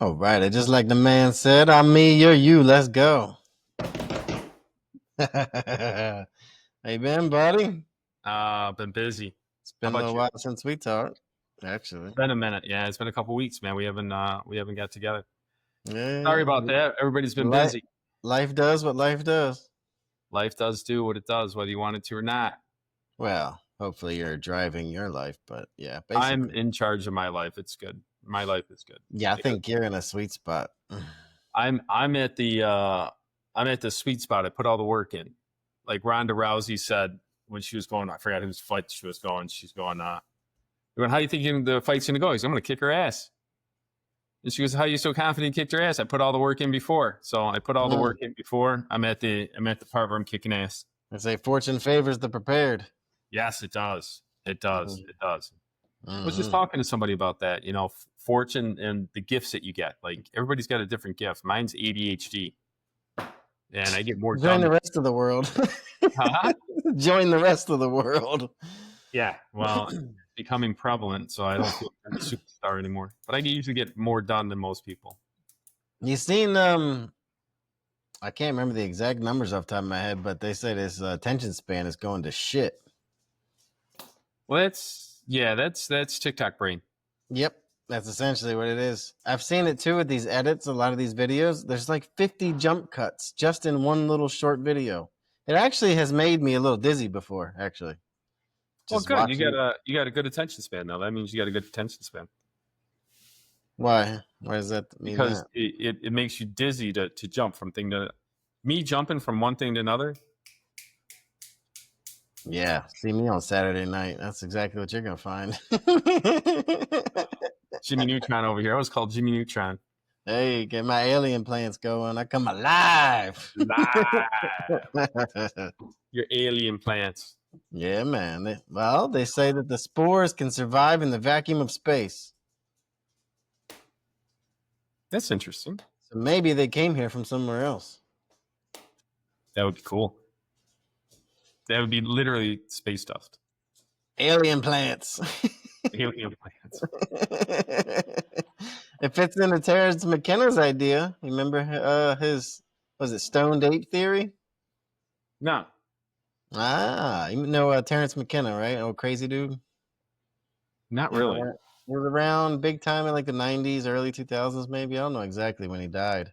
All right, just like the man said, I'm me, you're you. Let's go. How you been, buddy? Been busy. It's How been a about little you? while since we talked, actually. Been a minute. Yeah, it's been a couple weeks, man. We haven't got together. Sorry Yeah, about that. Everybody's been life, busy. life does what life does. Life does do what it does, whether you want it to or not. Well, hopefully you're driving your life, but yeah, I'm basically. in charge of my life. It's good. My life is good. Yeah, I Because think you're in a sweet spot. I'm at the sweet spot. I put all the work in. Like Ronda Rousey said when she was going, I forgot whose fight she was going. She's going, how do you think the fight's gonna go? He's I'm gonna kick her ass. And she goes, "How are you so confident you kicked her ass?" I put all the work in before. So I put all the work in before. I'm at the part where I'm kicking ass. I say fortune favors the prepared. Yes, it does. It does. Mhm. It does. I was just Mhm. talking to somebody about that. Fortune and the gifts that you get. Like everybody's got a different gift. Mine's ADHD, and I get more Join done. the rest of the world. Huh? Join the rest of the world. Yeah. Well, it's becoming prevalent, so I don't feel like I'm a superstar anymore. But I usually get more done than most people. You seen I can't remember the exact numbers off the top of my head, but they said his attention span is going to shit. Well, that's TikTok brain. Yep, that's essentially what it is. I've seen it too with these edits. A lot of these videos, there's like 50 jump cuts just in one little short video. It actually has made me a little dizzy before. Actually, Well, just good. watching. You got a good attention span now. That means you got a good attention span Why? Why does that mean because that? it makes you dizzy to jump from thing to me jumping from one thing to another. Yeah, see me on Saturday night. That's exactly what you're gonna find. Jimmy Neutron over here. I was called Jimmy Neutron. Hey, get my alien plants going. I come alive. Live. Your alien plants. Yeah, man. They say that the spores can survive in the vacuum of space. That's interesting. So maybe they came here from somewhere else. That would be cool. That would be literally space dust. Alien plants. Alien plants. It fits into Terrence McKenna's idea. You remember his, was it stoned ape theory? No. You know Terrence McKenna, right? Oh, crazy dude. Not really. He was around big time in like the 90s, early 2000s, maybe. I don't know exactly when he died.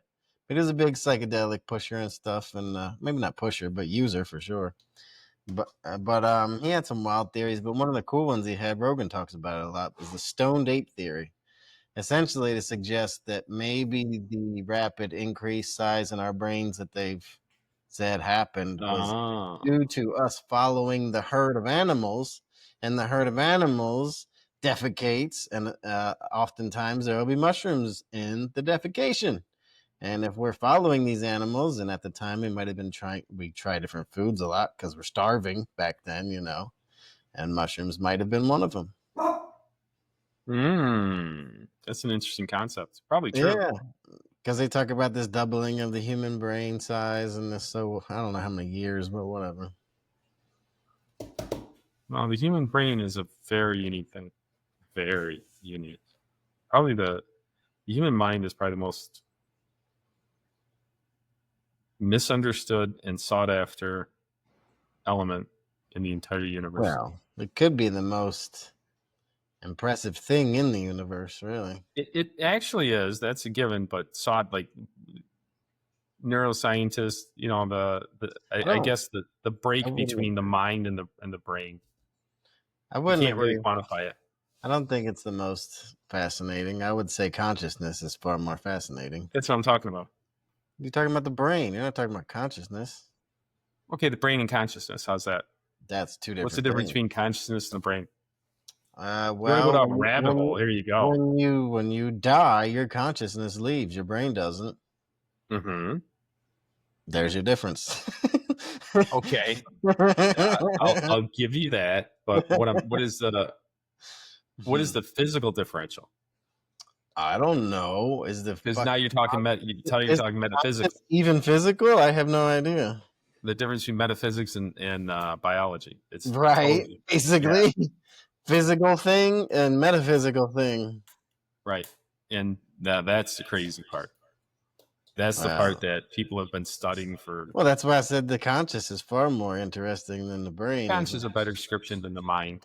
But he was a big psychedelic pusher and stuff, and maybe not pusher, but user for sure. But he had some wild theories. But one of the cool ones he had, Rogan talks about it a lot, was the stoned ape theory. Essentially, to suggest that maybe the rapid increased size in our brains that they've said happened was due to us following the herd of animals, and the herd of animals defecates, and oftentimes there will be mushrooms in the defecation. And if we're following these animals, and at the time we might have been we try different foods a lot because we're starving back then, and mushrooms might have been one of them. That's an interesting concept. Probably true. Yeah, because they talk about this doubling of the human brain size, and this, so I don't know how many years, but whatever. Well, the human brain is a very unique thing. Very unique. Probably the human mind is probably the most misunderstood and sought after element in the entire universe. Well, it could be the most impressive thing in the universe, really. It actually is. That's a given, but sought like neuroscientists, I guess the break between the mind and the brain. I wouldn't You can't agree. really quantify it. I don't think it's the most fascinating. I would say consciousness is far more fascinating. That's what I'm talking about. You're talking about the brain. You're not talking about consciousness. Okay, the brain and consciousness. How's that? That's two different. What's the difference things. between consciousness and the brain? Well, You want to go down a rabbit hole? Here you go. When you die, your consciousness leaves. Your brain doesn't. Mm-hmm. There's your difference. Okay, I'll give you that. But what is the physical differential? I don't know. Because now you're talking metaphysics. Even physical? I have no idea. The difference between metaphysics and biology. It's right. Totally, basically, yeah. Physical thing and metaphysical thing. Right. And that's the crazy part. That's the part that people have been studying for. Well, that's why I said the conscious is far more interesting than the brain. Conscious is a better description than the mind.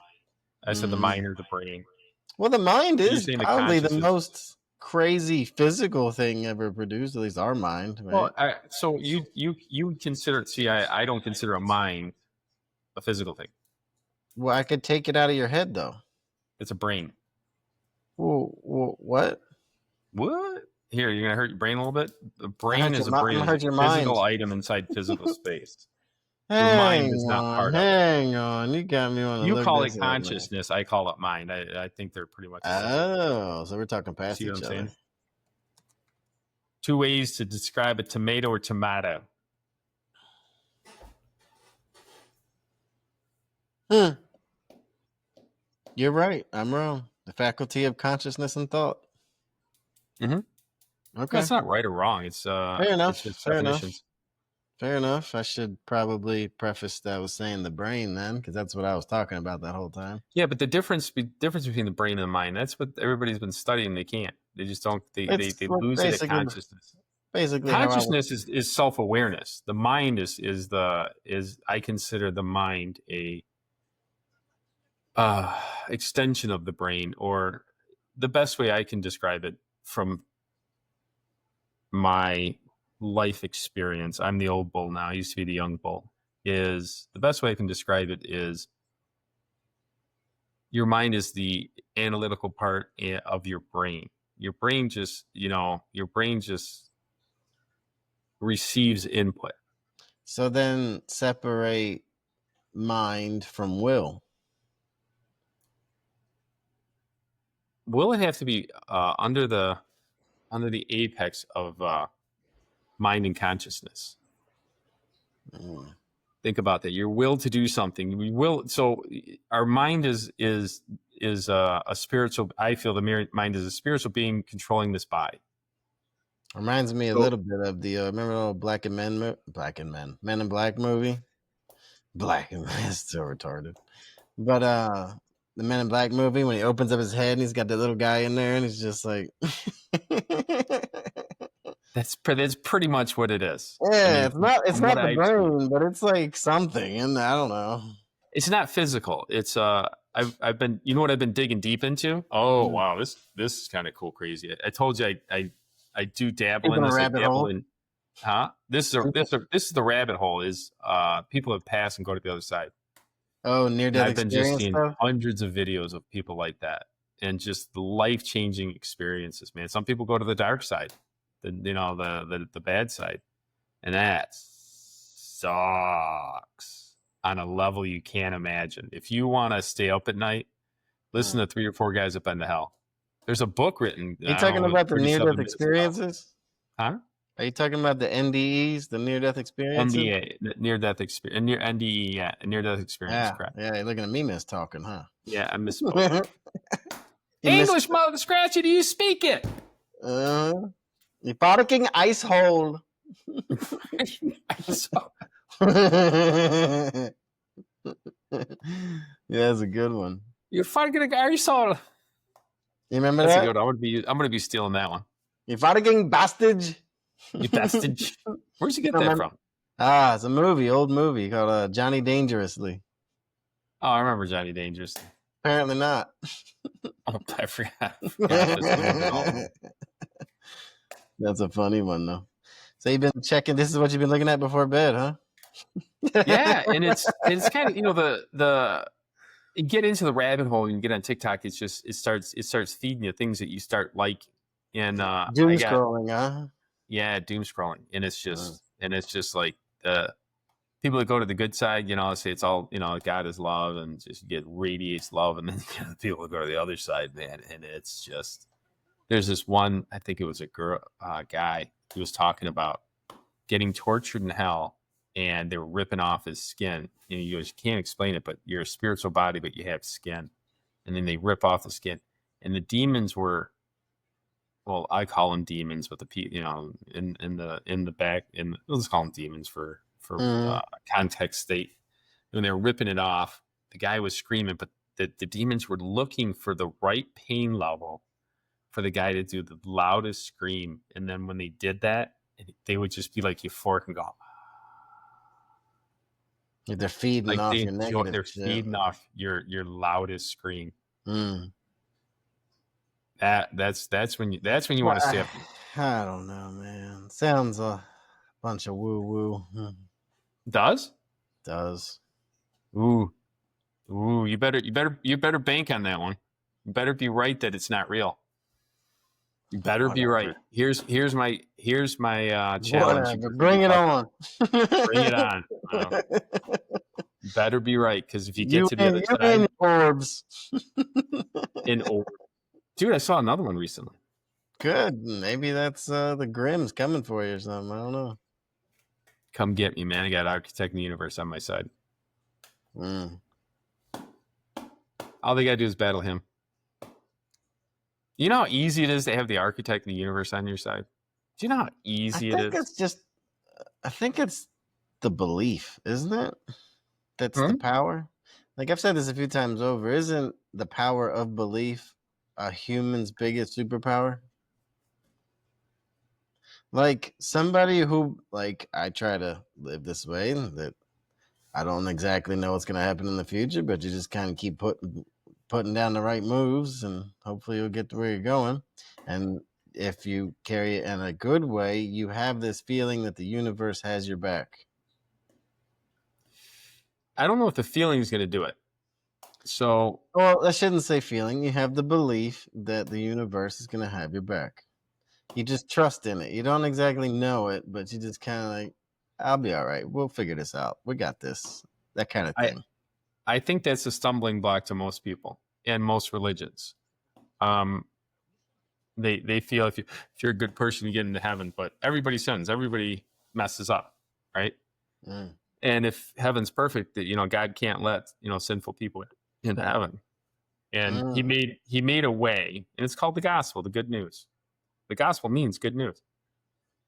I said the Mhm. mind or the brain. Well, the mind You're is saying the probably the conscious is. most crazy physical thing ever produced, at least our mind, Well, right? so you consider. See, I don't consider a mind a physical thing. Well, I could take it out of your head, though. It's a brain. What? What? Here, you're gonna hurt your brain a little bit. The I brain hurt is your, a brain I'm gonna is a hurt your mind. physical item inside physical space. Your mind Hang is not on, part of it. hang on. You got me want to You look call it this up now. consciousness. I call it mind. I think they're pretty much the same. Oh, so we're talking You past see what I'm each other. saying? Two ways to describe a tomato or tomato. Hmm. You're right. I'm wrong. The faculty of consciousness and thought. Mm-hmm. Okay. That's not right or wrong. It's Fair enough. it's just Fair enough. definitions. Fair enough. I should probably preface that I was saying the brain then, because that's what I was talking about that whole time. Yeah, but the difference between the brain and the mind, that's what everybody's been studying. They can't. They just don't. They It's lose it at consciousness. basically how I was. Consciousness is self-awareness. The mind is I consider the mind a extension of the brain, or the best way I can describe it from my life experience. I'm the old bull now. I used to be the young bull. Is the best way I can describe it is your mind is the analytical part of your brain. Your brain just receives input. So then separate mind from will. Will it have to be under the apex of mind and consciousness? Mm. Think about that. Your will to do something. We will. So our mind is a spiritual. I feel the mind is a spiritual being controlling this body. Reminds me a So, little bit of the remember the old Men in Black movie. Black and Men is so retarded. But the Men in Black movie, when he opens up his head and he's got that little guy in there and he's just like that's pretty much what it is. yeah, I mean, it's from what not the I've seen, brain, but it's like something, and I don't know. it's not physical. It's I've been, you know what I've been digging deep into? Oh wow, this is kind of cool, crazy. I told you I do dabble Deep in in a this. I rabbit dabble hole. in this is the rabbit hole. Is people have passed and go to the other side. Oh, near And death I've been just experience seeing stuff. hundreds of videos of people like that, and just the life changing experiences. Man, some people go to the dark side, the bad side, and that sucks on a level you can't imagine. If you want to stay up at night, listen to 3 or 4 guys up into hell. There's a book written. Are you talking about the near 37 death minutes ago. experiences? Huh? Are you talking about the NDEs, the near death experiences? NDA, near death experience, near NDE, yeah, near death experience. Yeah, Correct. yeah. You're looking at me, miss talking, huh? Yeah, I misspoke. You missed. English, mother scratchy, do you speak it? You fucking ice hole. Yeah, that's a good one. You're fucking ice hole. You remember That's that? a good one. I'm gonna be stealing that one. You fucking bastard. You bastard. Where'd you get No, that man. from? Ah, it's a movie, old movie called Johnny Dangerously. Oh, I remember Johnny Dangerous. Apparently not. Oh, I forgot. Just That's a funny one though. So you've been checking. This is what you've been looking at before bed, huh? yeah, and it's kind of, the you get into the rabbit hole and you get on TikTok. It's just it starts feeding you things that you start liking. And doom scrolling, huh? Yeah, doom scrolling, and it's just like people that go to the good side, say it's all, God is love and just get radiates love, and then people that go to the other side, man, and it's just, there's this one, I think it was a guy who was talking about getting tortured in hell, and they were ripping off his skin. And he goes, you can't explain it, but you're a spiritual body, but you have skin, and then they rip off the skin, and the demons were, well, I call them demons, but in the back, let's call them demons for context state. When they were ripping it off, the guy was screaming, but the demons were looking for the right pain level for the guy to do the loudest scream, and then when they did that, they would just be like euphoric and go, They're feeding like off they your enjoy, negative they're shit. feeding off your loudest scream. Mm. That's when you Well, want to stay up. I don't know, man. Sounds a bunch of woo woo. Does? Does. Ooh, you better bank on that one. You better be right that it's not real. You better be right. Whatever. Here's my challenge. Whatever. Bring it on. Bring it on. You better be right, because if you get You to the and other you side and orbs. in over, dude, I saw another one recently. Good. Maybe that's the Grimm's coming for you or something. I don't know. Come get me, man. I got Architect of the Universe on my side. Mm. All they gotta do is battle him. You know how easy it is to have the Architect of the Universe on your side? Do you know how easy it is? I think it's the belief, isn't it? That's the power. Like I've said this a few times over. Isn't the power of belief a human's biggest superpower? Like somebody who, like, I try to live this way, that I don't exactly know what's going to happen in the future, but you just kind of keep putting down the right moves, and hopefully you'll get to where you're going. And if you carry it in a good way, you have this feeling that the universe has your back. I don't know if the feeling is going to do it. So, well, I shouldn't say feeling. You have the belief that the universe is going to have your back. You just trust in it. You don't exactly know it, but you just kind of like, I'll be all right. We'll figure this out. We got this. That kind of thing. I think that's a stumbling block to most people and most religions. They feel if you're a good person, you get into heaven, but everybody sins. Everybody messes up, right? Mm. And if heaven's perfect, that God can't let sinful people into heaven. And he made a way, and it's called the gospel, the good news. The gospel means good news.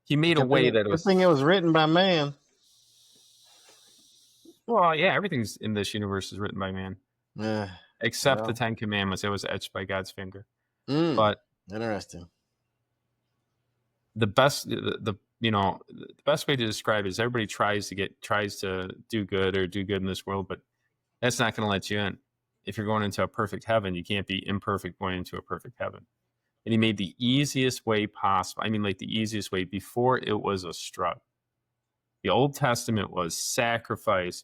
He made a way that it was. Good thing it was written by man. Well, yeah, everything's in this universe is written by man, except the 10 Commandments. It was etched by God's finger. But interesting. The best way to describe it is everybody tries to do good in this world, but that's not going to let you in. If you're going into a perfect heaven, you can't be imperfect going into a perfect heaven. And he made the easiest way possible. I mean, like the easiest way before it was a struggle. The Old Testament was sacrifice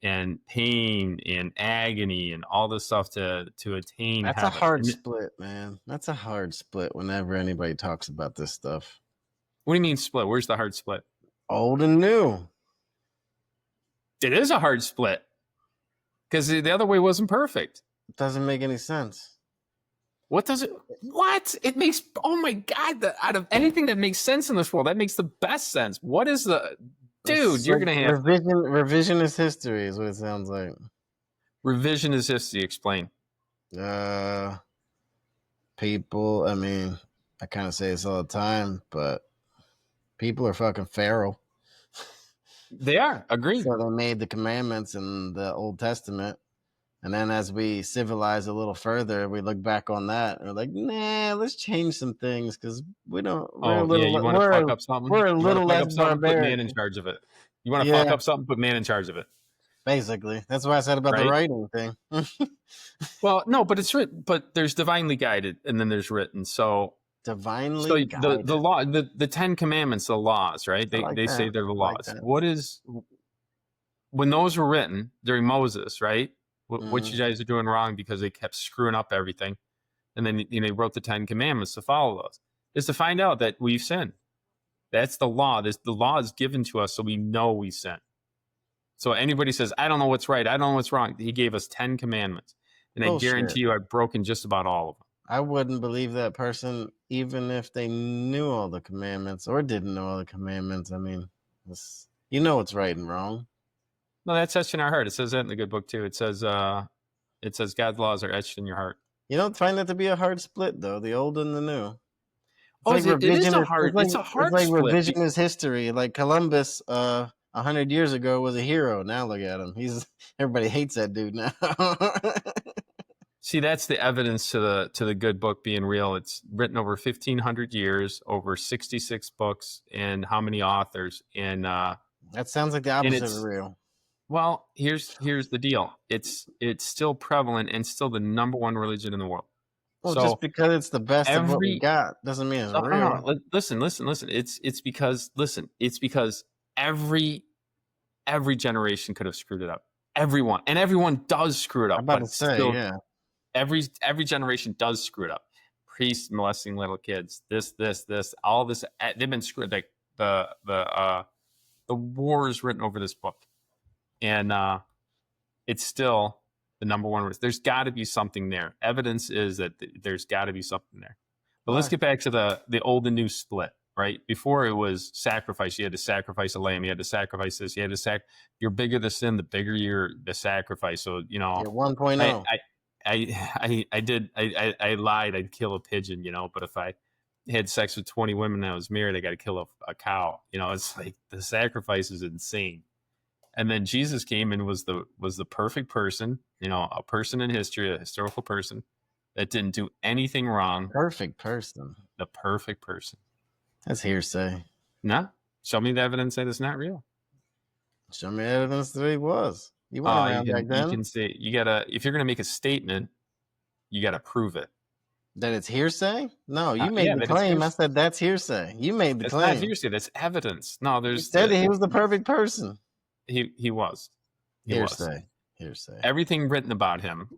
and pain and agony and all this stuff to attain That's heaven. A hard split, man. That's a hard split whenever anybody talks about this stuff. What do you mean split? Where's the hard split? Old and new. It is a hard split because the other way wasn't perfect. It doesn't make any sense. What? It makes, oh my God, out of anything that makes sense in this world, that makes the best sense. What is the, dude, you're going to have. Revisionist history is what it sounds like. Revisionist history, explain. People, I mean, I kind of say this all the time, but people are fucking feral. They are, agreed. So they made the commandments in the Old Testament. And then as we civilize a little further, we look back on that and we're like, nah, let's change some things because we don't. You want to fuck up something? We're a little less barbaric. Put man in charge of it. You want to fuck up something? Put man in charge of it. Basically, that's what I said about the writing thing. Well, no, but it's written. But there's divinely guided, and then there's written. So divinely guided. The law, the 10 Commandments, the laws, right? They say they're the laws. What is when those were written during Moses, right? What you guys are doing wrong because they kept screwing up everything. And then, he wrote the 10 Commandments to follow those, is to find out that we've sinned. That's the law. The law is given to us so we know we sin. So anybody says, I don't know what's right, I don't know what's wrong, he gave us 10 Commandments. And I guarantee you I've broken just about all of them. I wouldn't believe that person even if they knew all the commandments or didn't know all the commandments. I mean, you know what's right and wrong. No, that's etched in our heart. It says that in the good book too. It says God's laws are etched in your heart. You don't find that to be a hard split though, the old and the new. It is a hard. It's a hard split. It's like revisionist history. Like Columbus, 100 years ago was a hero. Now look at him. Everybody hates that dude now. See, that's the evidence to the good book being real. It's written over 1,500 years, over 66 books, and how many authors? And That sounds like the opposite of it's real. well, here's the deal. It's still prevalent and still the number one religion in the world. Well, just So because it's the best of what we every got doesn't mean it's no. real. Listen. It's because every generation could have screwed it up. Everyone does screw it I'm up, about but to it's say, still yeah. every generation does screw it up. Priests molesting little kids, this, all this. They've been screwed. Like the wars written over this book, and it's still the number one. There's got to be something there. Evidence is that there's got to be something there. But let's Why? get back to the old and new split. Right before it was sacrifice, you had to sacrifice a lamb. You had to sacrifice this. You had to You're bigger the sin, the bigger the sacrifice. So You're 1.0. I lied. I'd kill a pigeon, but if I had sex with 20 women and I was married, I got to kill a cow. It's like the sacrifice is insane. And then Jesus came and was the perfect person, a person in history, a historical person that didn't do anything wrong. Perfect person. The perfect person. That's hearsay. No, show me the evidence that it's not real. Show me evidence that he was. You weren't around back then. You can say if you're gonna make a statement, you gotta prove it. That it's hearsay? No, you made the that claim. I said that's hearsay. You made the That's claim. not hearsay. That's evidence. No, You said that he was the perfect person. He was. Hearsay. Everything written about him,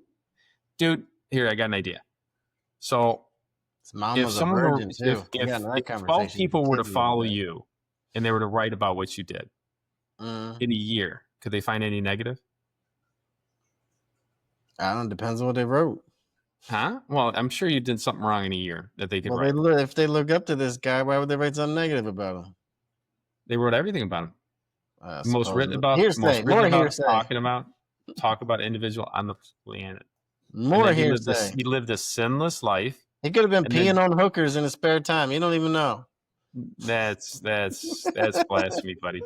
dude. Here, I got an idea. So his mom was a virgin too. If 12 people were to follow you and they were to write about what you did in a year, could they find any negative? I don't know. Depends on what they wrote. Huh? Well, I'm sure you did something wrong in a year that they could write. If they look up to this guy, why would they write something negative about him? They wrote everything about him. Most written about, hearsay. Talk about individual on the planet. More hearsay. He lived a sinless life. He could have been peeing on hookers in his spare time. You don't even know. That's blasphemy, buddy.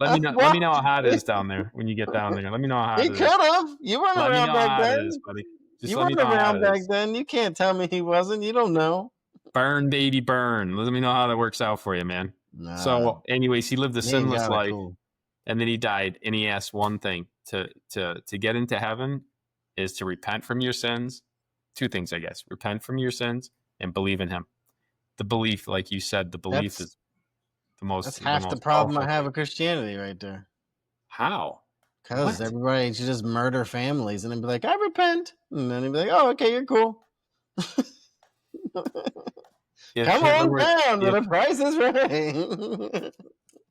Let me know how hot it is down there when you get down there. Let me know how hot it is. He could have. You weren't around back then. Buddy. You weren't around back then. You can't tell me he wasn't. You don't know. Burn, baby, burn. Let me know how that works out for you, man. Nah. So, anyways, he lived a sinless life, and then he died. And he asked one thing: to get into heaven is to repent from your sins. Two things, I guess: repent from your sins and believe in him. The belief, like you said, is the most. That's half the problem I have with Christianity, right there. How? Because everybody should just murder families and then be like, "I repent," and then he'd be like, "Oh, okay, you're cool." Come on down, the price is right.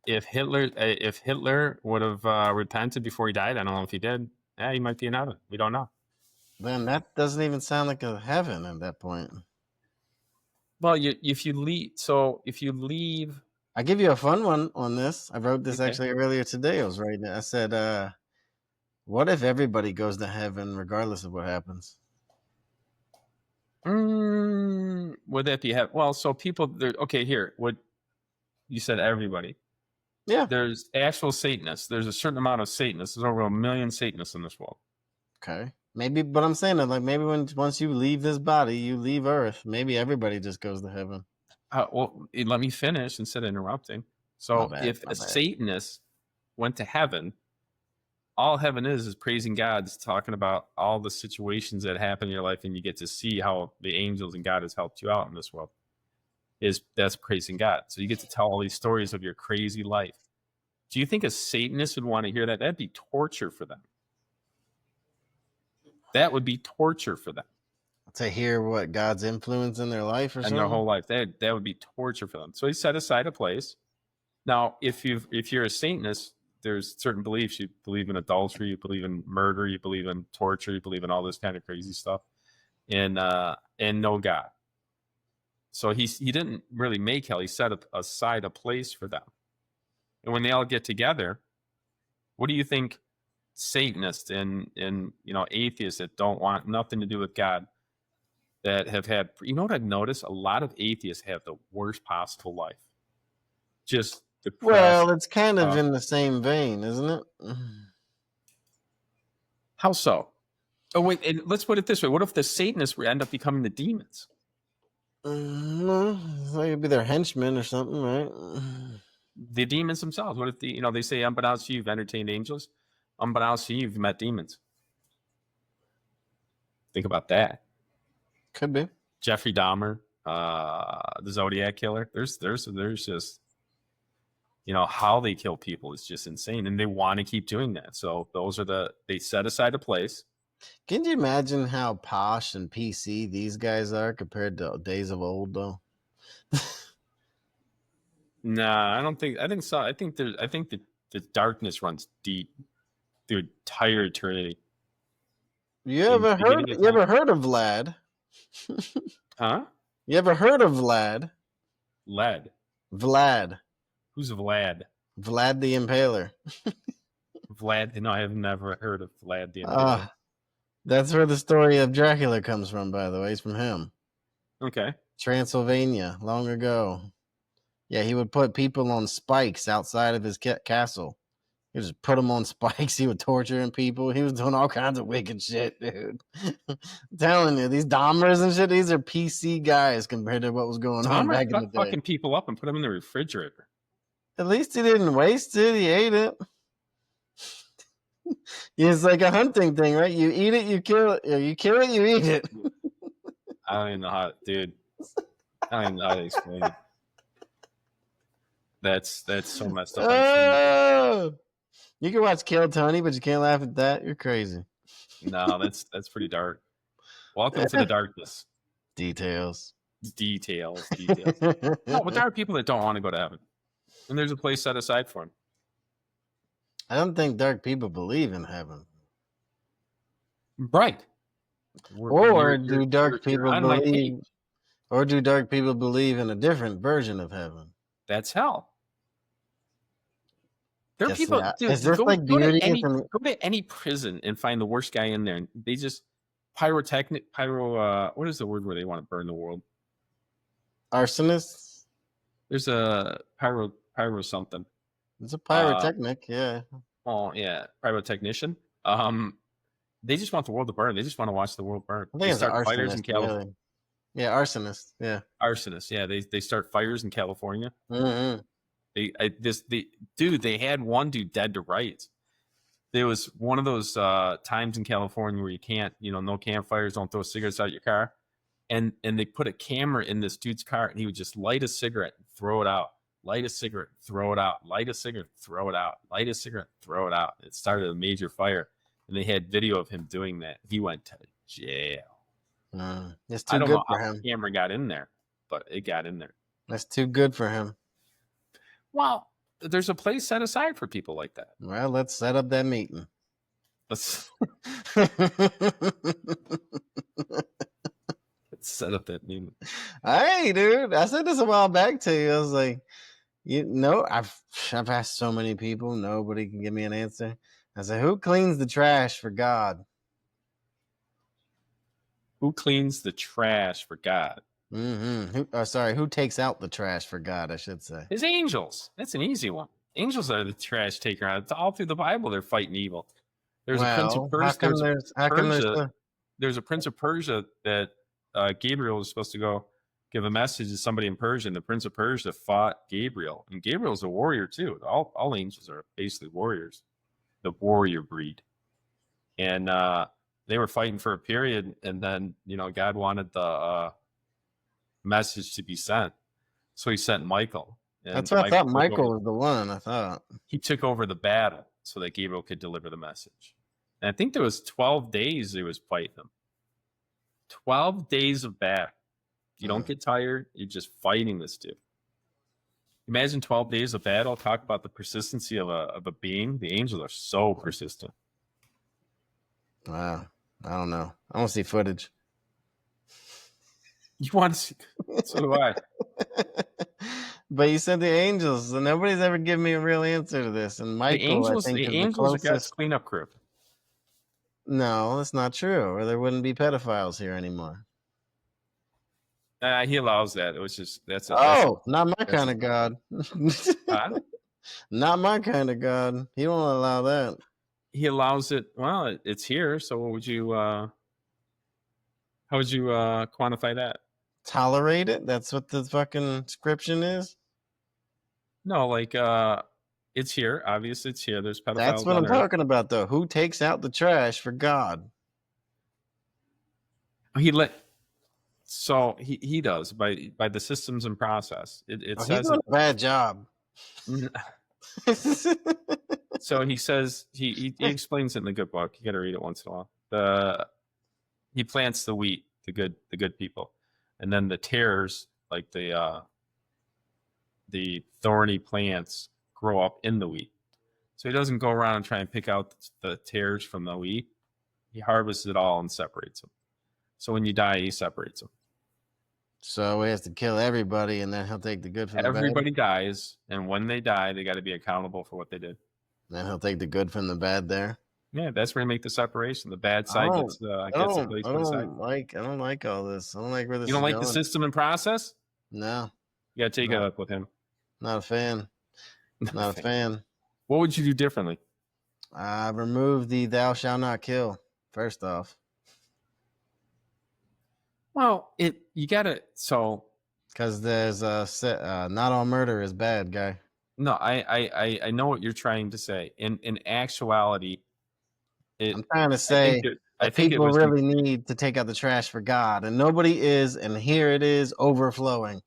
If Hitler would have repented before he died, I don't know if he did. Yeah, he might be in heaven. We don't know. Then that doesn't even sound like a heaven at that point. Well, if you leave, I give you a fun one on this. I wrote this actually earlier today. I was writing it. I said, "What if everybody goes to heaven regardless of what happens?" Would that be well? So people, okay. Here, what you said, everybody. Yeah. There's actual Satanists. There's a certain amount of Satanists. There's over 1 million Satanists in this world. Okay. Maybe, but I'm saying that maybe once you leave this body, you leave Earth. Maybe everybody just goes to heaven. Well, let me finish instead of interrupting. So if a Satanist went to heaven, all heaven is praising God, is talking about all the situations that happen in your life, and you get to see how the angels and God has helped you out in this world. That's praising God. So you get to tell all these stories of your crazy life. Do you think a Satanist would want to hear that? That'd be torture for them. That would be torture for them. To hear what God's influence in their life or something? Their whole life. That would be torture for them. So he set aside a place. Now, if you're a Satanist, there's certain beliefs. You believe in adultery, you believe in murder, you believe in torture, you believe in all this kind of crazy stuff, and no God. So he didn't really make hell. He set aside a place for them. And when they all get together, what do you think Satanists and atheists that don't want nothing to do with God, that have had, what I've noticed? A lot of atheists have the worst possible life. Just depressed. Well, it's kind of in the same vein, isn't it? How so? Oh wait, and let's put it this way: what if the Satanists end up becoming the demons? No, so you'd be their henchmen or something, right? The demons themselves. What if they say, unbeknownst to you, you've entertained angels, unbeknownst to you, you've met demons. Think about that. Could be. Jeffrey Dahmer, the Zodiac killer. There's just how they kill people is just insane, and they want to keep doing that. So they set aside a place. Can you imagine how posh and PC these guys are compared to days of old, though? Nah, I don't think. I think so. I think the darkness runs deep through entire eternity. You ever heard of Vlad? Huh? You ever heard of Vlad? Vlad. Who's Vlad? Vlad the Impaler. Vlad? No, I have never heard of Vlad the Impaler. That's where the story of Dracula comes from, by the way. It's from him. Okay. Transylvania, long ago. Yeah, he would put people on spikes outside of his castle. He would just put them on spikes. He would torture people. He was doing all kinds of wicked shit, dude. I'm telling you, these Dahmers and shit, these are PC guys compared to what was going on back in the day. Fucking people up and put them in the refrigerator. At least he didn't waste it. He ate it. It's like a hunting thing, right? You eat it, you kill it. Or you kill it, you eat it. I don't even know how, dude. I don't even know how to explain it. That's so messed up. Oh! You can watch Kill Tony, but you can't laugh at that. You're crazy. No, that's pretty dark. Welcome to the darkness. Details. No, but there are people that don't want to go to heaven, and there's a place set aside for them. I don't think dark people believe in heaven. Right. Or do dark people believe in a different version of heaven? That's hell. There are people. Dude, is this like beauty? Go to any prison and find the worst guy in there, and they just what is the word where they want to burn the world? Arsonists. There's a pyro something. It's a pyrotechnic, yeah. Oh yeah, pyrotechnician. They just want the world to burn. They just want to watch the world burn. They start fires in California. Yeah, arsonist. Yeah, arsonists. Yeah, they start fires in California. Mm-hmm. They had one dude dead to rights. There was one of those times in California where you can't, no campfires, don't throw cigarettes out your car, and they put a camera in this dude's car, and he would just light a cigarette, and throw it out, light a cigarette, throw it out, light a cigarette, throw it out, light a cigarette, throw it out. It started a major fire, and they had video of him doing that. He went to jail. It's too good for him. The camera got in there, but it got in there. That's too good for him. Well, there's a place set aside for people like that. Well, let's set up that meeting. Let's set up that meeting. Hey, dude, I said this a while back to you. I was like, I've asked so many people, nobody can give me an answer. I said, who cleans the trash for God? Who cleans the trash for God? Mm-hmm. Who takes out the trash for God, I should say. His angels. That's an easy one. Angels are the trash taker. It's all through the Bible. They're fighting evil. There's a prince of Persia. There's a prince of Persia that Gabriel was supposed to go give a message to somebody in Persia, and the prince of Persia fought Gabriel. And Gabriel's a warrior too. All angels are basically warriors, the warrior breed. And they were fighting for a period, and then God wanted the message to be sent, so he sent Michael. That's what I thought. Michael was the one. I thought he took over the battle so that Gabriel could deliver the message. And I think there was 12 days he was fighting them. 12 days of battle. You don't get tired. You're just fighting this dude. Imagine 12 days of battle. Talk about the persistency of a being. The angels are so persistent. Wow. I don't know. I want to see footage. You want to see? So do I. But you said the angels, so nobody's ever given me a real answer to this. And Michael, the angels are God's cleanup crew. No, that's not true. Or there wouldn't be pedophiles here anymore. He allows that. It was just not my kind of God. Huh? Not my kind of God. He won't allow that. he allows it. Well, it's here. So what would you? How would you quantify that? Tolerate it? That's what the fucking inscription is? No, like it's here. Obviously, it's here. There's That's pedophiles what on I'm Earth. talking about, though. Who takes out the trash for God? He let. So he does by the systems and process. It Oh, he's says doing it. a bad job. So he says he explains it in the good book. You got to read it once in a while. He plants the wheat, the good people, and then the tares, like the thorny plants, grow up in the wheat. So he doesn't go around and try and pick out the tares from the wheat. He harvests it all and separates them. So when you die, he separates them. So he has to kill everybody, and then he'll take the good from the bad. Everybody dies, and when they die, they got to be accountable for what they did. Then he'll take the good from the bad there. Yeah, that's where you make the separation. The bad side gets the place for the side. I don't like all this. I don't like where this You don't is like going. the system and process? No, You got to take it up with him. not a fan. Not a fan. What would you do differently? Remove the "thou shalt not kill" first off. Well, you gotta because there's not all murder is bad, guy. No, I know what you're trying to say. In actuality, I'm trying to say that people really need to take out the trash for God, and nobody is, and here it is overflowing.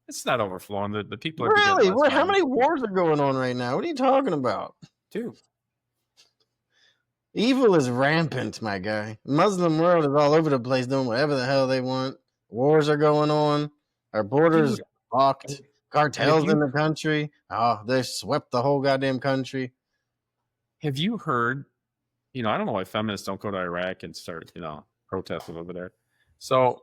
It's not overflowing. The people are really. How many wars are going on right now? What are you talking about? Dude. Evil is rampant, my guy. Muslim world is all over the place doing whatever the hell they want. Wars are going on. Our borders blocked. Cartels in the country. Oh, they swept the whole goddamn country. Have you heard, I don't know why feminists don't go to Iraq and start, protesting over there. So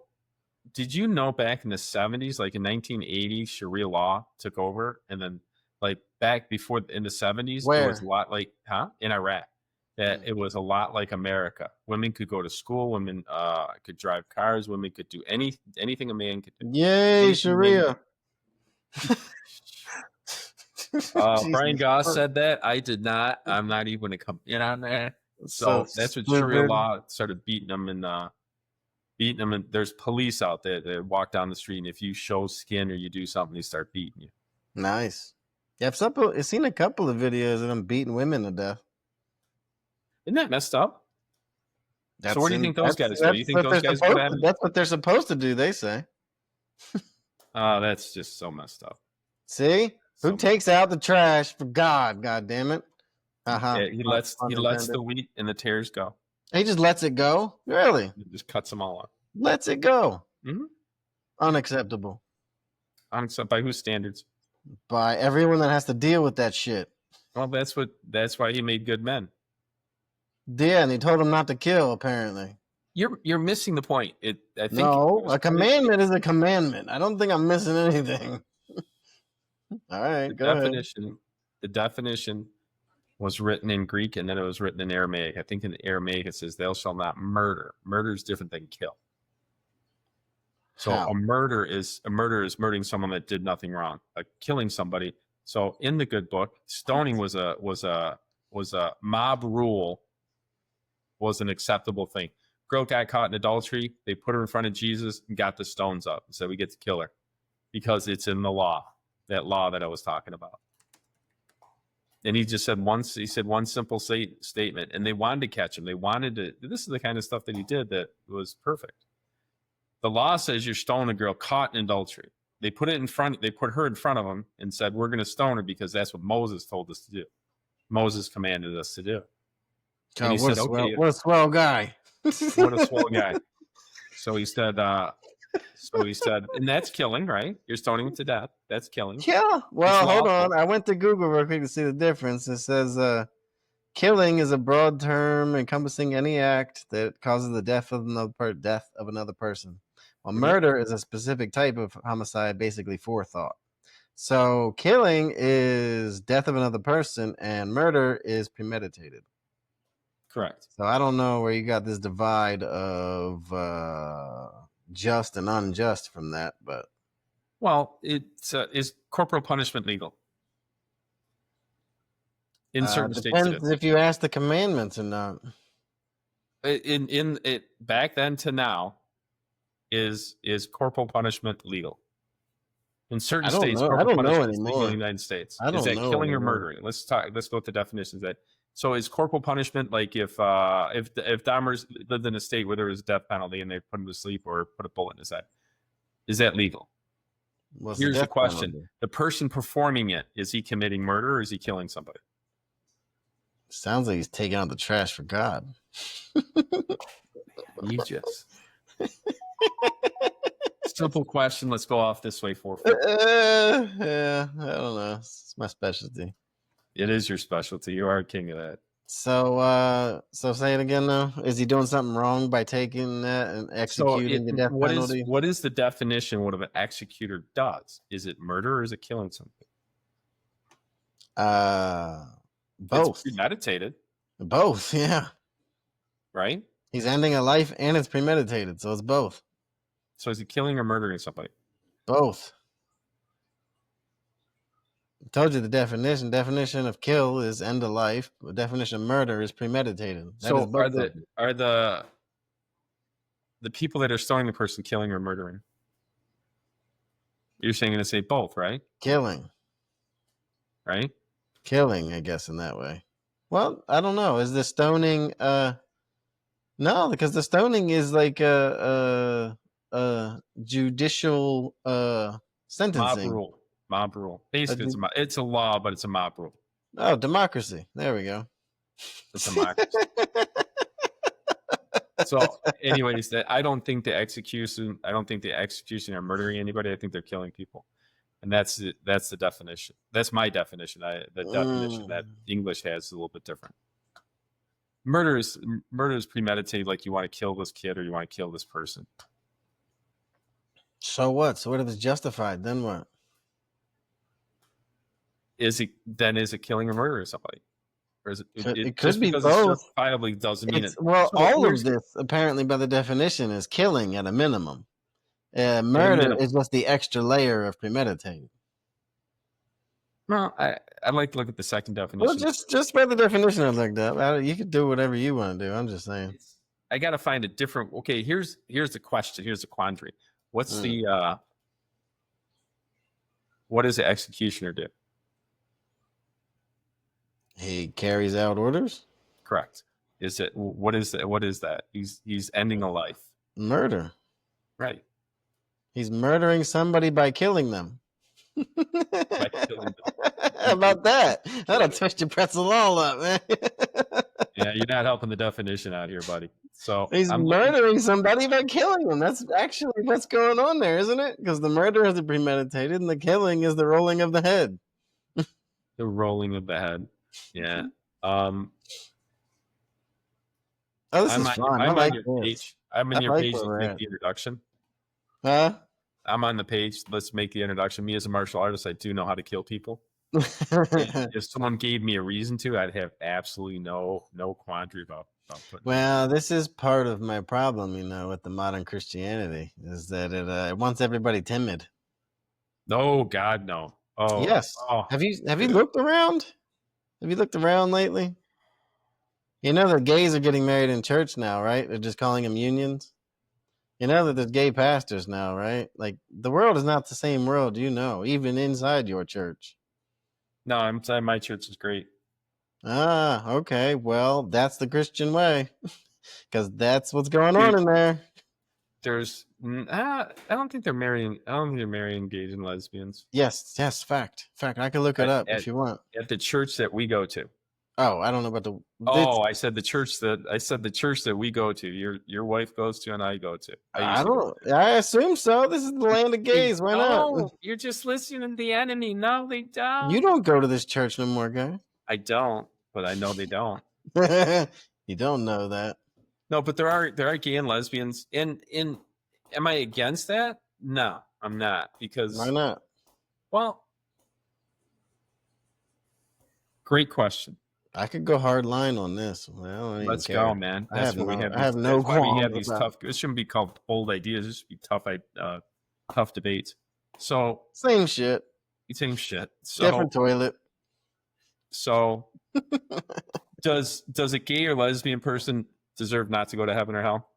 did you know back in the 70s, like in 1980, Sharia law took over? And then like back before in the 70s, it was a lot like, in Iraq. That it was a lot like America. Women could go to school. Women could drive cars. Women could do anything a man could do. Yay, Sharia. Brian Goss said that. I did not. I'm not even going to come in on that. So that's what Sharia law started beating them and there's police out there that walk down the street, and if you show skin or you do something, they start beating you. Nice. Yeah, I've seen a couple of videos of them beating women to death. Isn't that messed up? So where do you think those guys go? You think those guys go at it? That's what they're supposed to do, they say. That's just so messed up. See? Who takes out the trash for God? God damn it! Yeah, he lets the wheat and the tares go. He just lets it go. Really? He just cuts them all up. Lets it go. Mm-hmm. Unacceptable. By whose standards? By everyone that has to deal with that shit. Well, that's why he made good men. Yeah, and he told them not to kill. Apparently, you're missing the point. I think a commandment is a commandment. I don't think I'm missing anything. All right, the definition was written in Greek, and then it was written in Aramaic. I think in Aramaic it says, "Thou shalt not murder." Murder is different than kill. So a murder is murdering someone that did nothing wrong, like killing somebody. So in the good book, stoning was a mob rule. Was an acceptable thing. Girl got caught in adultery. They put her in front of Jesus and got the stones up and said, "We get to kill her," because it's in the law. That law that I was talking about. And he just said one simple statement, and they wanted to catch him. They wanted to. This is the kind of stuff that he did that was perfect. The law says you're stoning a girl caught in adultery. They put her in front of him and said, "We're going to stone her because that's what Moses told us to do. Moses commanded us to do." And he said, what a swell guy. What a swell guy. So he said, and that's killing, right? You're stoning him to death. That's killing. Yeah. Well, hold on. I went to Google real quick to see the difference. It says killing is a broad term encompassing any act that causes the death of another person. While murder is a specific type of homicide, basically forethought. So killing is death of another person, and murder is premeditated. Correct. So I don't know where you got this divide of just and unjust from that, but well, is corporal punishment legal? In certain states, it is. Depends if you ask the commandments or not. In it back then to now, is corporal punishment legal? In certain I don't states, know. I corporal don't know punishment is legal in the anymore. United States. I Is don't that know killing or anymore. murdering? Let's go with the definitions. That so is corporal punishment like if Dahmer's lived in a state where there was death penalty and they put him to sleep or put a bullet in his head, is that legal? What's Here's the death question: penalty? the person performing it, is he committing murder or is he killing somebody? Sounds like he's taking out the trash for God. You just simple question. Let's go off this way for 50. Yeah, I don't know. It's my specialty. It is your specialty. You are king of that. So say it again though. Is he doing something wrong by taking that and executing the death penalty? What is the definition? What an executor does? Is it murder or is it killing something? Both. It's premeditated, Both, yeah. right? He's ending a life and it's premeditated, so it's both. So is he killing or murdering somebody? Both. I told you the definition. Definition of kill is end of life. The definition of murder is premeditated. That is So both of them. are the people that are stoning the person killing or murdering? You're saying to say both, right? Killing. Right? Killing, I guess, in that way. Well, I don't know. Is the stoning no, because the stoning is like a judicial sentencing. Mob rule. Basically, it's a law, but it's a mob rule. Oh, democracy. There we go. It's democracy. So, anyways, I don't think the execution are murdering anybody. I think they're killing people, and that's the definition. That's my definition. The definition that English has is a little bit different. Murder is premeditated, like you want to kill this kid or you want to kill this person. So what? So what if it's justified? Then what? Is it killing or murdering somebody? Or is it could be both. It's justifiably doesn't mean it. Well, so all of this, apparently, by the definition, is killing at a minimum. Murder is just the extra layer of premeditated. No, I'd like to look at the second definition. Well, just by the definition I looked up, you could do whatever you want to do. I'm just saying. I got to find a different. Okay, here's the question. Here's the quandary. What's the what does the executioner do? He carries out orders. Correct. Is it what is that? What is that? He's ending a life. Murder. Right. He's murdering somebody by killing them. By killing them. How about that? That'll twist your pretzel all up, man. Yeah, you're not helping the definition out here, buddy. So he's murdering somebody by killing them. That's actually what's going on there, isn't it? Because the murder is premeditated and the killing is the rolling of the head. The rolling of the head. Yeah. Oh, this is fun. I'm on your page. I'm in your page to make the introduction. Huh? I'm on the page. Let's make the introduction. Me as a martial artist, I do know how to kill people. If someone gave me a reason to, I'd have absolutely no quandary about putting. Well, this is part of my problem, with the modern Christianity, is that it wants everybody timid. No, God, no. Oh, yes. Oh. Have you looked around? Have you looked around lately? The gays are getting married in church now, right? They're just calling them unions. That there's gay pastors now, right? Like, the world is not the same world, even inside your church. No, inside my church is great. Ah, okay. Well, that's the Christian way, because that's what's going on in there. There's, I don't think they're marrying. I don't think they're marrying gays and lesbians. Yes, fact. I can look it up if you want. At the church that we go to. Oh, I don't know about the. I said the church that we go to. Your wife goes to and I go to. I assume so. This is the land of gays. Why not? Oh, you're just listening to the enemy. No, they don't. You don't go to this church no more, guy. I don't, but I know they don't. You don't know that. No, but there are gay and lesbians. And am I against that? No, I'm not. Because why not? Well, great question. I could go hard line on this. Well, let's go, man. I have no qualms. We have these tough. It shouldn't be called bold ideas. It should be tough debates. So same shit. So different toilet. So does a gay or lesbian person deserve not to go to heaven or hell?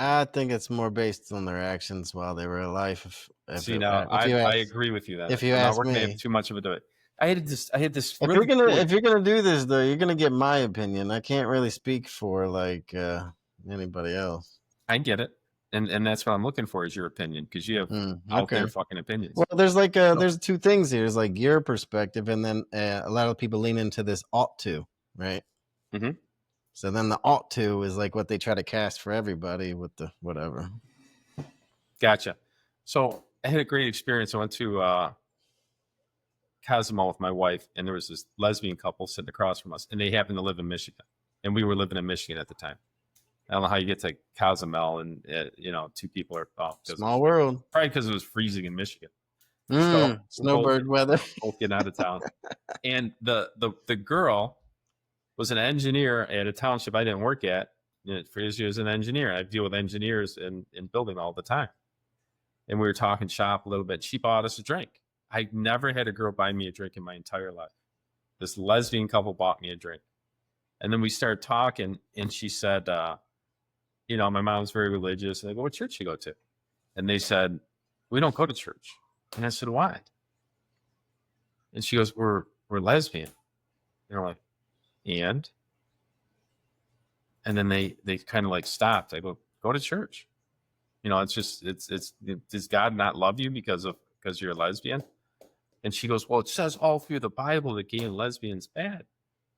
I think it's more based on their actions while they were alive. See, now I agree with you then. if you So now ask we're gonna have me, too much of a debate. I had this if really cool. you're gonna do this though, you're gonna get my opinion. I can't really speak for like anybody else. I get it, and that's what I'm looking for is your opinion because you have out there fucking opinions. Well, there's like there's two things here. There's like your perspective, and then a lot of people lean into this ought to, right? Mm-hmm. So then the ought to is like what they try to cast for everybody with the whatever. Gotcha. So I had a great experience. I went to Cozumel with my wife, and there was this lesbian couple sitting across from us, and they happened to live in Michigan, and we were living in Michigan at the time. I don't know how you get to Cozumel, and two people are Small world. Probably because it was freezing in Michigan. Snowbird weather. Both getting out of town, and the girl was an engineer at a township I didn't work at. For years, as an engineer, I deal with engineers in building all the time. And we were talking shop a little bit. She bought us a drink. I never had a girl buy me a drink in my entire life. This lesbian couple bought me a drink. And then we started talking, and she said, my mom's very religious. And I go, what church you go to? And they said, we don't go to church. And I said, why? And she goes, we're lesbian. And I'm like, and then they kind of like stopped. I go to church. It's just does God not love you because you're a lesbian? And she goes, well, it says all through the Bible that gay and lesbian's bad.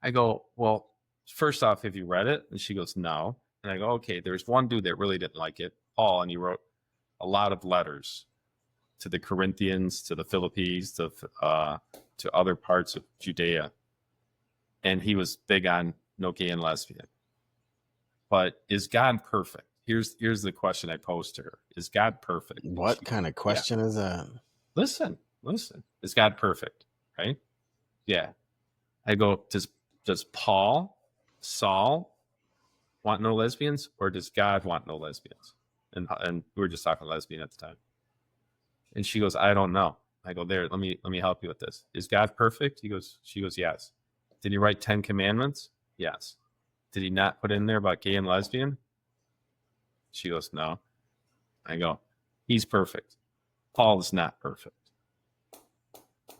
I go, well, first off, have you read it? And she goes, no. And I go, okay, there's one dude that really didn't like it, Paul, and he wrote a lot of letters to the Corinthians, to the Philippines, to other parts of Judea. And he was big on no gay and lesbian. But is God perfect? Here's the question I posed to her. Is God perfect? What kind of question is that? Listen. Is God perfect? Right? Yeah. I go, does Saul want no lesbians, or does God want no lesbians? And we were just talking lesbian at the time. And she goes, I don't know. I go, there, let me help you with this. Is God perfect? She goes, yes. Did he write 10 commandments? Yes. Did he not put in there about gay and lesbian? She goes, no. I go, he's perfect. Paul is not perfect.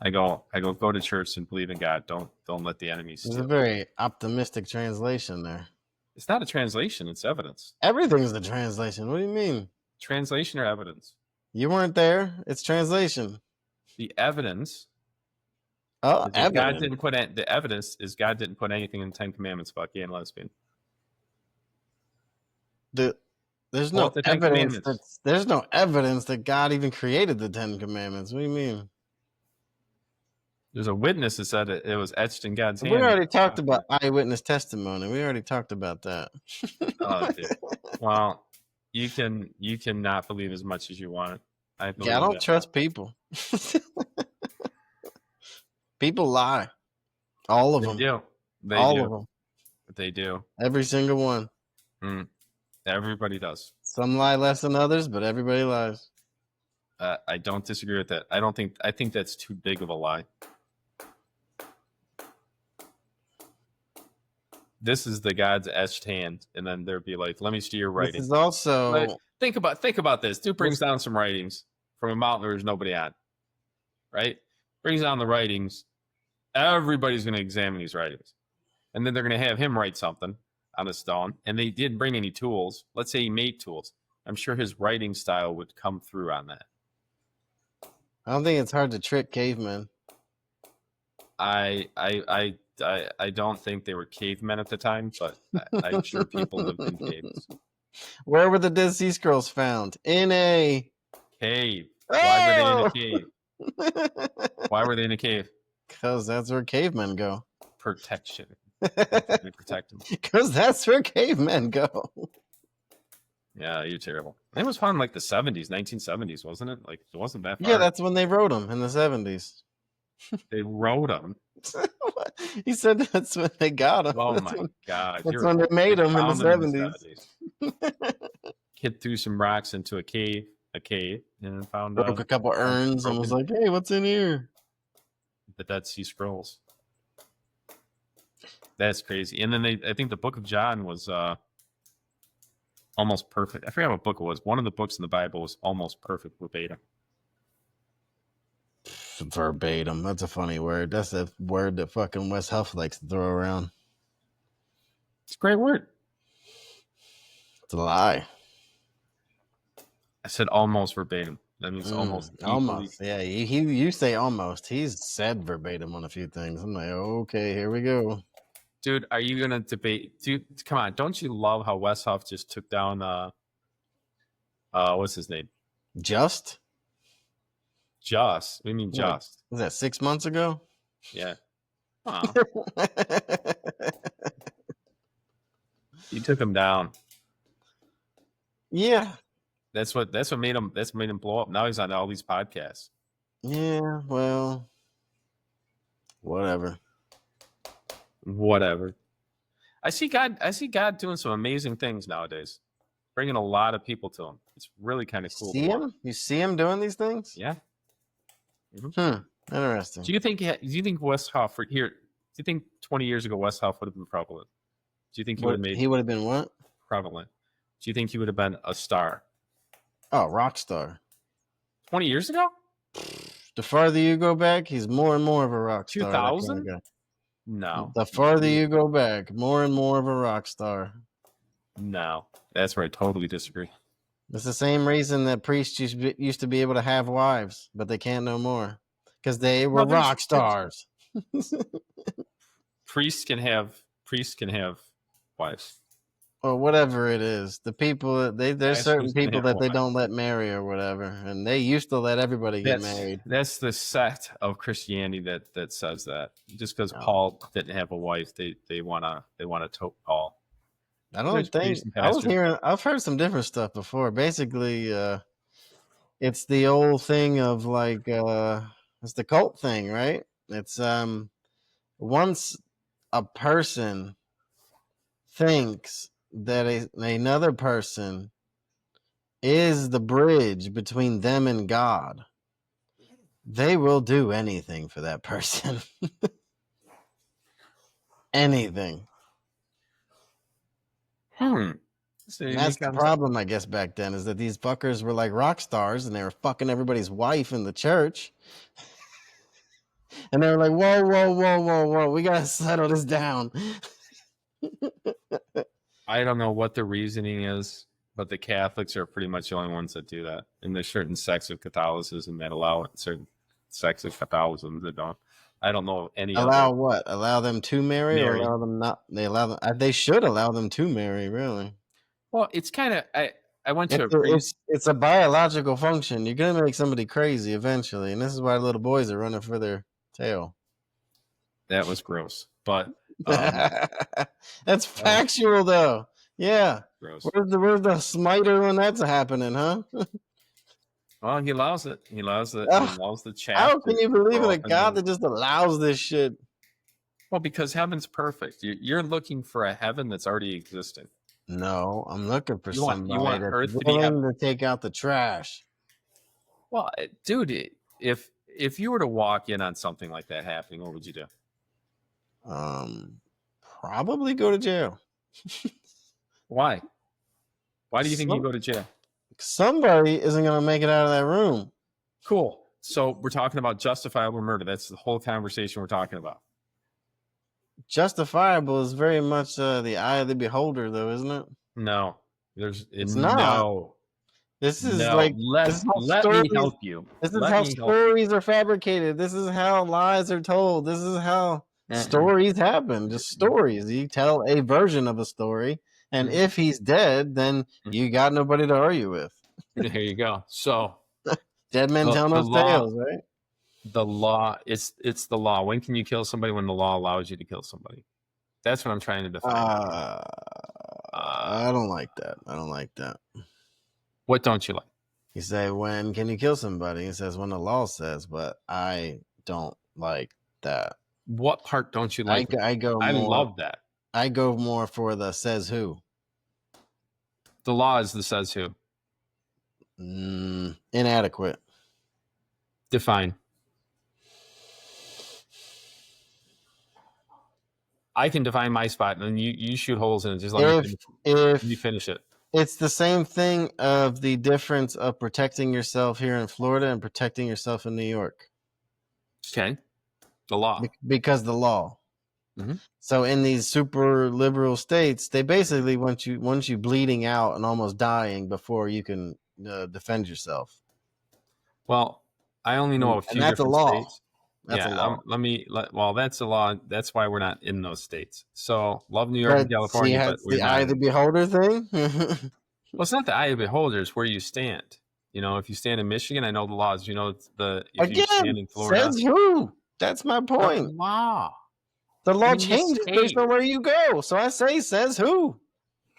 I go, go to church and believe in God. Don't let the enemy steal. It's a very optimistic translation there. It's not a translation, it's evidence. Everything's the translation. What do you mean? Translation or evidence? You weren't there. It's translation. The evidence. Oh, evidence. God didn't put the evidence is God didn't put anything in the 10 Commandments about gay and lesbian. There's no evidence. There's no evidence that God even created the 10 Commandments. What do you mean? There's a witness that said it was etched in God's hand. We already talked about eyewitness testimony. We already talked about that. Oh, dude. Well, you can not believe as much as you want. I don't trust people. People lie. All of them. All of them. They do. Every single one. Everybody does. Some lie less than others, but everybody lies. I don't disagree with that. I think that's too big of a lie. This is the God's etched hand, and then there'd be like, let me see your writing. This is also think about this. Dude brings down some writings from a mountain where there's nobody at. Right? Brings down the writings. Everybody's going to examine these writings. And then they're going to have him write something on a stone. And they didn't bring any tools. Let's say he made tools. I'm sure his writing style would come through on that. I don't think it's hard to trick cavemen. I don't think they were cavemen at the time, but I'm sure people lived in caves. Where were the Dead Sea Scrolls found? In a cave. Why were they in a cave? Why were they in a cave? Because that's where cavemen go. Protection. Protect them. Because that's where cavemen go. Yeah, you're terrible. It was found in like the 70s, 1970s, wasn't it? Like, it wasn't that far. Yeah, that's when they wrote them, in the 70s. They wrote them? He said that's when they got them. Oh, my God. That's when they made them in the 70s. Kid threw some rocks into a cave, and found broke a couple urns and was like, hey, what's in here? The Dead Sea Scrolls. That's crazy. And then I think the Book of John was almost perfect. I forgot what book it was. One of the books in the Bible was almost perfect verbatim. Verbatim. That's a funny word. That's a word that fucking Wes Huff likes to throw around. It's a great word. It's a lie. I said almost verbatim. That means almost equally. Almost. Yeah, you say almost. He's said verbatim on a few things. I'm like, okay, here we go. Dude, are you gonna debate? Dude, come on! Don't you love how Wes Huff just took down what's his name? Just? Just. We mean Just. Was that 6 months ago? Yeah. He took him down. Yeah. That's what made him blow up. Now he's on all these podcasts. Yeah, well, whatever. I see God doing some amazing things nowadays. Bringing a lot of people to him. It's really kind of cool. You see him doing these things? Yeah. Interesting. Do you think Wes Huff here? Do you think 20 years ago Wes Huff would have been prevalent? Do you think he would have been what? Prevalent. Do you think he would have been a star? Oh, rock star. 20 years ago? The farther you go back, he's more and more of a rock star. 2000? No. The farther you go back, more and more of a rock star. No. That's where I totally disagree. It's the same reason that priests used to be able to have wives, but they can't no more. Because they were rock stars. Priests can have wives. Or whatever it is. The people, there's certain people that they don't let marry or whatever. And they used to let everybody get married. That's the sect of Christianity that says that. Just because Paul didn't have a wife, they wanna tote Paul. I don't think I've heard some different stuff before. Basically, it's the old thing of like it's the cult thing, right? It's once a person thinks that another person is the bridge between them and God, they will do anything for that person. Anything. That's the problem, I guess, back then, is that these fuckers were like rock stars and they were fucking everybody's wife in the church. And they were like, whoa, we gotta settle this down. I don't know what the reasoning is, but the Catholics are pretty much the only ones that do that. And there's certain sects of Catholicism that allow it, certain sects of Catholicism that don't. I don't know any allow what? Allow them to marry or allow them not? They allow them. They should allow them to marry, really. Well, it's kind of I went to a priest. It's a biological function. You're gonna make somebody crazy eventually, and this is why little boys are running for their tail. That was gross, but that's factual though. Yeah. Gross. Where's the smiter when that's happening, huh? Well, he allows it. He allows the chaff. How can you believe in a God that just allows this shit? Well, because heaven's perfect. You're looking for a heaven that's already existing. No, I'm looking for somebody that's willing to take out the trash. Well, dude, if you were to walk in on something like that happening, what would you do? Probably go to jail. Why? Why do you think you go to jail? Somebody isn't going to make it out of that room. Cool. So we're talking about justifiable murder. That's the whole conversation we're talking about. Justifiable is very much the eye of the beholder, though, isn't it? No, it's not. No. This is like let me help you. This is how stories are fabricated. This is how lies are told. This is how stories happen. Just stories. You tell a version of a story, and if he's dead, then you got nobody to argue with. Here you go. So dead men tell no tales, right? The law, it's the law. When can you kill somebody? When the law allows you to kill somebody. That's what I'm trying to define. I don't like that. What don't you like? You say, when can you kill somebody? He says, when the law says, but I don't like that. What part don't you like? I love that. I go more for the says who. The law is the says who. Inadequate. Define. I can define my spot, and then you shoot holes in it. Just let me if finish it. it's the same thing of the difference of protecting yourself here in Florida and protecting yourself in New York. Okay, the law. Because the law. Mm-hmm. So in these super liberal states, they basically want you bleeding out and almost dying before you can defend yourself. Well, I only know a And few that's a different law. states. That's a law. Well, that's a law. That's why we're not in those states. So love New York and But see, California, but it's we're the not eye in of the them. beholder thing. Well, it's not the eye of the beholder; it's where you stand. If you stand in Michigan, I know the laws. If you stand Again, in Florida, says who? That's my the point. law. The law In the changes based state. on where you go. So I say, says who?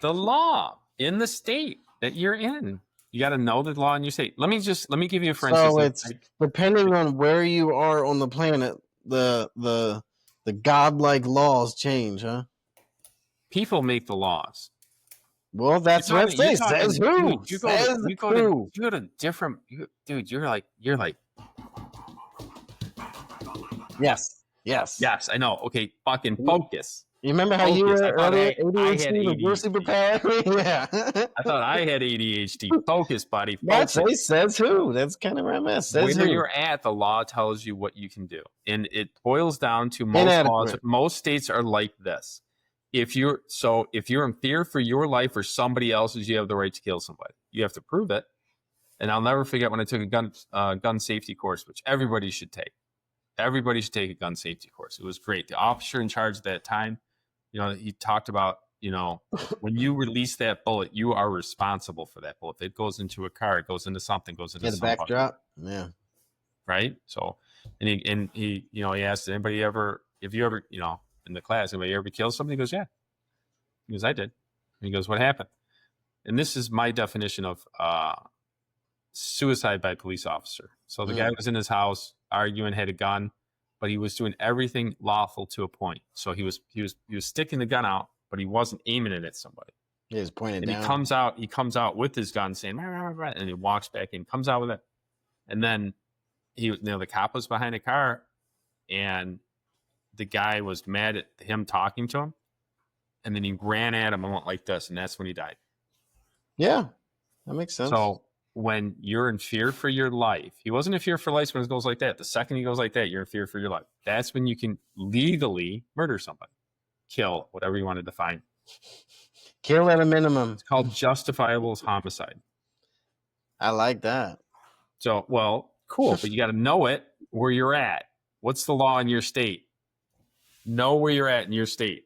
The law in the state that you're in. You got to know the law in your state. Let me give you a for instance. So it's depending on where you are on the planet, the godlike laws change, huh? People make the laws. Well, that's what it says. Says who? Dude, Says you go who? to different, dude. You're like, Yes. I know. Okay, fucking focus. You remember how you Focus. were I thought earlier? I had ADHD was your ADHD. superpower. Yeah. I thought I had ADHD. Focus, buddy. That's Focus. says who? That's kind of where I'm at. Says Where who? you're at, the law tells you what you can do, and it boils down to most laws. Inadequate. Most states are like this. If you're in fear for your life or somebody else's, you have the right to kill somebody. You have to prove it. And I'll never forget when I took a gun safety course, which everybody should take. Everybody should take a gun safety course. It was great. The officer in charge at that time, he talked about, when you release that bullet, you are responsible for that bullet. If it goes into a car, it goes into something, goes into the somebody. backdrop. Yeah. Right. So, and he he asked, anybody ever, if you ever, in the class, anybody ever killed somebody? He goes, yeah. He goes, I did. And he goes, what happened? And this is my definition of suicide by police officer. So the guy was in his house arguing, had a gun, but he was doing everything lawful to a point. So he was sticking the gun out, but he wasn't aiming it at somebody. He was pointed and down. He comes out with his gun saying, rah, rah, rah, and he walks back in, comes out with it. And then the cop was behind a car, and the guy was mad at him talking to him. And then he ran at him and went like this, and that's when he died. Yeah, that makes sense. So when you're in fear for your life, he wasn't in fear for life when it goes like that. The second he goes like that, you're in fear for your life. That's when you can legally murder somebody, kill, whatever you want to define. Kill at a minimum. It's called justifiable homicide. I like that. So, well, cool, but you got to know it where you're at. What's the law in your state? Know where you're at in your state.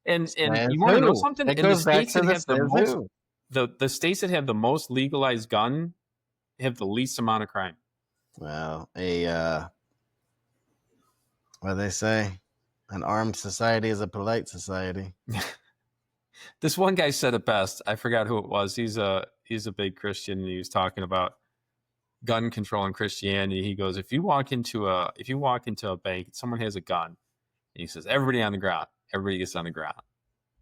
And you want to know something? It in goes the back states to that have the most, who. the states that have the most legalized gun have the least amount of crime. Well, what they say, an armed society is a polite society. This one guy said it best. I forgot who it was. He's a big Christian, and he was talking about gun control and Christianity. He goes, if you walk into a bank, someone has a gun, and he says, everybody on the ground. Everybody gets on the ground.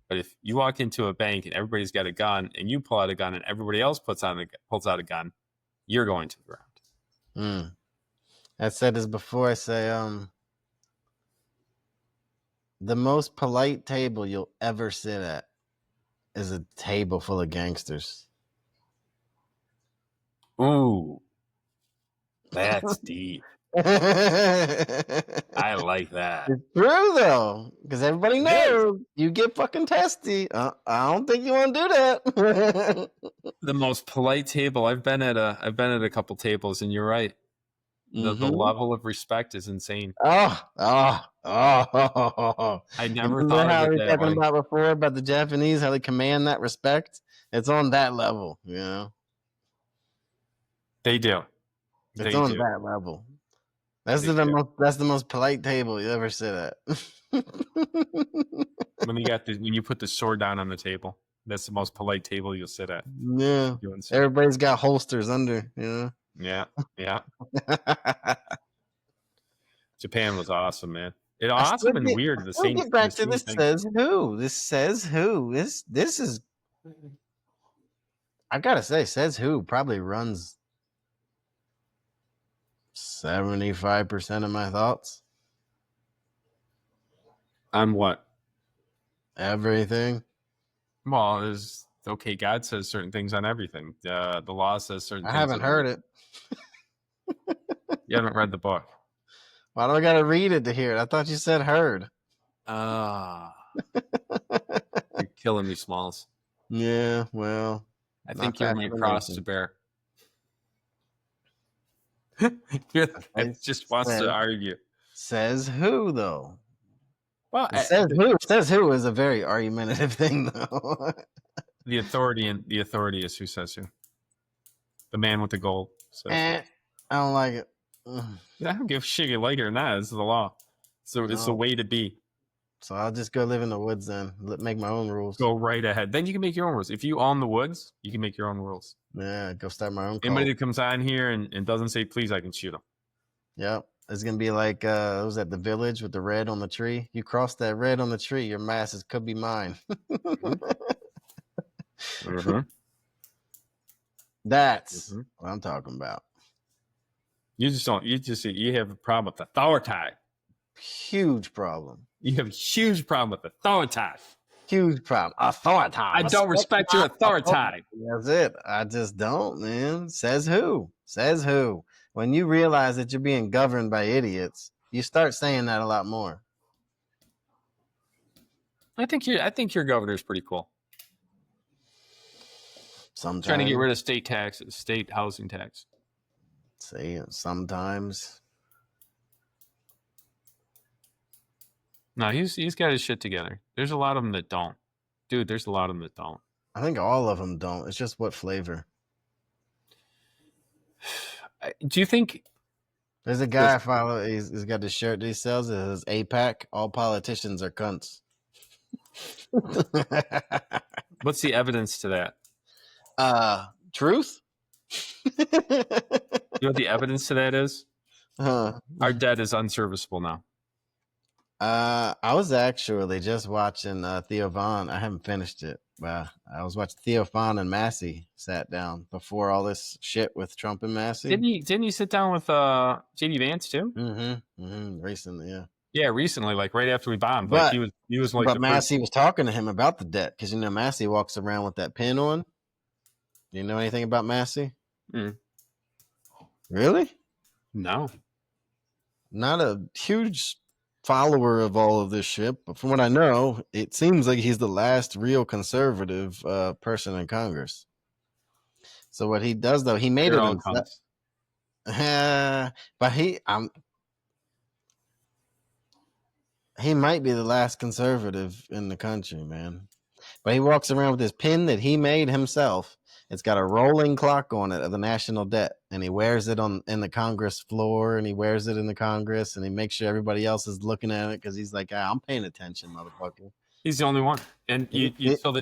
But if you walk into a bank and everybody's got a gun, and you pull out a gun, and everybody else pulls out a gun, you're going to the ground. I said this before. I say, the most polite table you'll ever sit at is a table full of gangsters. Ooh, that's deep. I like that. It's true though, because everybody knows you get fucking testy. I don't think you want to do that. The most polite table. I've been at a couple tables, and you're right. The level of respect is insane. I never thought of it that way. Talking about before about the Japanese, how they command that respect. It's on that level, They do. It's on that level. That's the most polite table you ever sit at. when you put the sword down on the table, that's the most polite table you'll sit at. Yeah. Everybody's got holsters under, Yeah. Japan was awesome, man. It awesome and weird. The same. Get back to this. Says who? This says who? This is. I gotta say, says who probably runs 75% of my thoughts. On what? Everything. Well, is okay. God says certain things on everything. The law says certain I things haven't on heard everything. it. You haven't read the book. Why do I gotta read it to hear it? I thought you said heard. Ah, you're killing me, Smalls. Yeah, well, I not think you're fast my for cross to nation. bear. You're the guy Okay. that just wants to argue. Says who though? Well, Says who? Says who is a very argumentative thing though. the authority is who says who. The man with the gold says who. I don't like it. Ugh, I don't give a shit if you like it or not. It's the law. So it's the no. way to be. So I'll just go live in the woods then. Make my own rules. Go right ahead. Then you can make your own rules. If you own the woods, you can make your own rules. Yeah, go start my own Anybody cult. that comes on here and doesn't say please, I can shoot them. Yep. It's gonna be like what was that, the village with the red on the tree? You cross that red on the tree, your masses could be mine. Mm-hmm. That's Mm-hmm. what I'm talking about. You just don't. You have a problem with authority. Huge problem. You have a huge problem with authority. Huge problem. Authority. I don't respect your authority. That's it. I just don't, man. Says who? Says who? When you realize that you're being governed by idiots, you start saying that a lot more. I think your governor's pretty cool. Sometimes Trying to get rid of state taxes, state housing tax. say sometimes. No, he's got his shit together. There's a lot of them that don't. Dude, there's a lot of them that don't. I think all of them don't. It's just what flavor. Do you think There's a guy I follow. He's got this shirt that he sells. It says APAC. All politicians are cunts. what's the evidence to that? Truth. You know what the evidence to that is? Our debt is unserviceable now. I was actually just watching Theo Von. I haven't finished it. I was watching Theo Von and Massey sat down before all this shit with Trump and Massey. Didn't you sit down with JD Vance too? Recently, yeah. Yeah, recently, like right after we bombed. But like he was like but the Massey first. was talking to him about the debt because Massey walks around with that pin on. Do you know anything about Massey? Really? No. Not a huge follower of all of this shit, but from what I know, it seems like he's the last real conservative person in Congress. So what he does, though, he made They're it all himself. But he might be the last conservative in the country, man. But he walks around with this pin that he made himself. It's got a rolling clock on it of the national debt, and he wears it in the Congress floor, and he wears it in the Congress, and he makes sure everybody else is looking at it because he's like, I'm paying attention, motherfucker. He's the only one. And you so the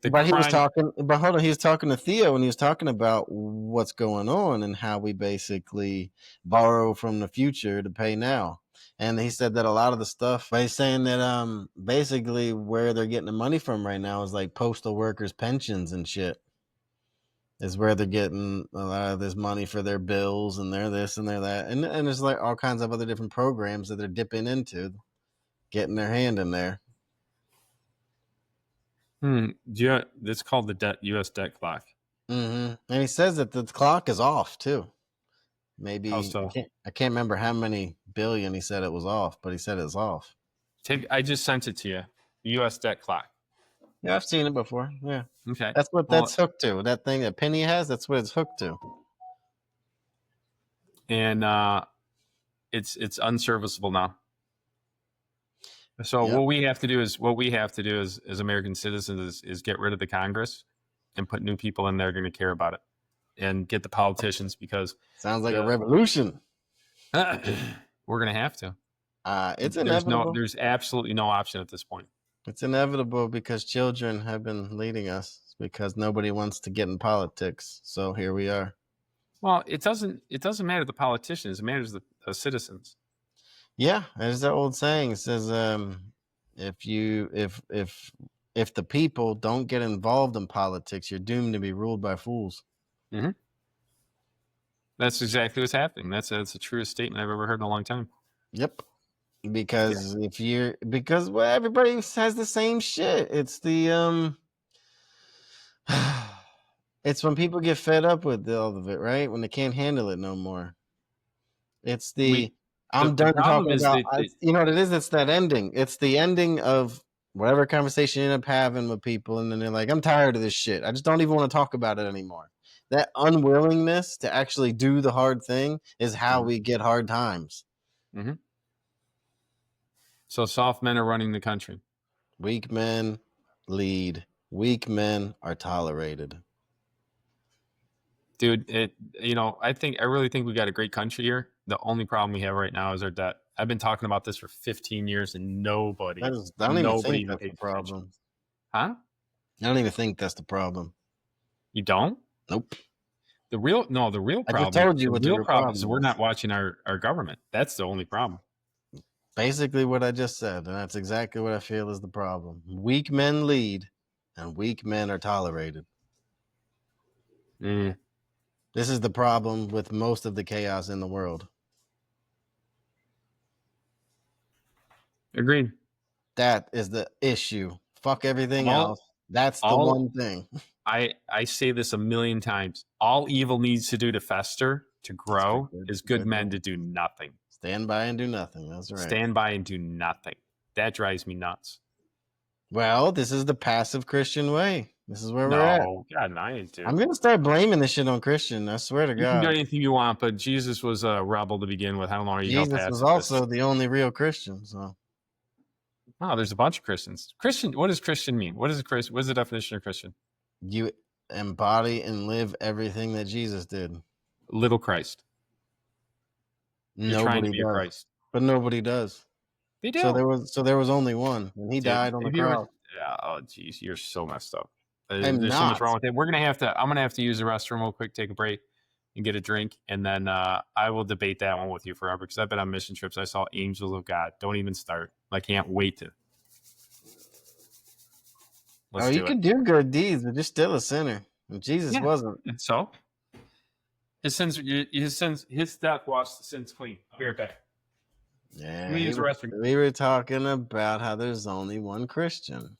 but he was crime. talking. But hold on, he was talking to Theo, and he was talking about what's going on and how we basically borrow from the future to pay now. And he said that a lot of the stuff, by saying that basically where they're getting the money from right now is like postal workers' pensions and shit. Is where they're getting a lot of this money for their bills and their this and their that. And there's like all kinds of other different programs that they're dipping into, getting their hand in there. Yeah, it's called the U.S. debt clock. And he says that the clock is off too. Maybe How so? I can't remember how many billion he said it was off, but he said it's off. I just sent it to you. The U.S. debt clock. Yeah, I've seen it before. Yeah. Okay. That's what that's hooked to. That thing that Penny has, that's what it's hooked to. And it's unserviceable now. So what we have to do is as American citizens is get rid of the Congress and put new people in there going to care about it and get the politicians, because sounds like a revolution. We're going to have to. It's inevitable. There's absolutely no option at this point. It's inevitable because children have been leading us, because nobody wants to get in politics. So here we are. Well, it doesn't matter the politicians. It matters the citizens. Yeah, there's that old saying. It says, if the people don't get involved in politics, you're doomed to be ruled by fools. Mm-hmm. That's exactly what's happening. That's the truest statement I've ever heard in a long time. Yep. Because well, everybody has the same shit. It's the it's when people get fed up with all of it, right? When they can't handle it no more. It's We I'm the done problem talking is about. that You know what it is? It's that ending. It's the ending of whatever conversation you end up having with people, and then they're like, "I'm tired of this shit. I just don't even want to talk about it anymore." That unwillingness to actually do the hard thing is how we get hard times. Mm-hmm. So soft men are running the country. Weak men lead. Weak men are tolerated. Dude, I really think we got a great country here. The only problem we have right now is our debt. I've been talking about this for 15 years and I don't even nobody think even that's the pays attention. problem. Huh? I don't even think that's the problem. You don't? Nope. The real I just told you the what the real real problem is problem we're is. not watching our government. That's the only problem. Basically what I just said, and that's exactly what I feel is the problem. Weak men lead, and weak men are tolerated. Mm, This is the problem with most of the chaos in the world. agreed. That is the issue. Fuck everything All else. That's the all one thing. I say this a million times. All evil needs to do to fester, to That's grow, is good good men thing. to do nothing. Stand by and do nothing. That's right. Stand by and do nothing. That drives me nuts. Well, this is the passive Christian way. This is where we're at. No, God, no, I ain't, I'm dude. gonna start blaming this shit on Christian. I swear to You can do God. anything you want, but Jesus was a rebel to begin with. How long are you held Jesus was pacifist? also the only real Christian. So Oh, there's a bunch of Christians. Christian, what does Christian mean? What is a Christian? What is the definition of Christian? you embody and live everything that Jesus did. Little Christ. You're trying to Nobody be a does. Christ. But nobody does. They So do. there was only one, and he Dude, died on the have you ever? cross. Oh, geez, you're so messed up. I'm There's so much not. wrong with it. I'm gonna have to use the restroom real quick, take a break, and get a drink, and then I will debate that one with you forever because I've been on mission trips. I saw angels of God. Don't even start. I can't wait to. Oh, Let's you do it. could do good deeds, but you're still a sinner. And Jesus Yeah. wasn't. So his death washed the sins clean. I'll be right back. Yeah, Let me use the restroom. we were talking about how there's only one Christian.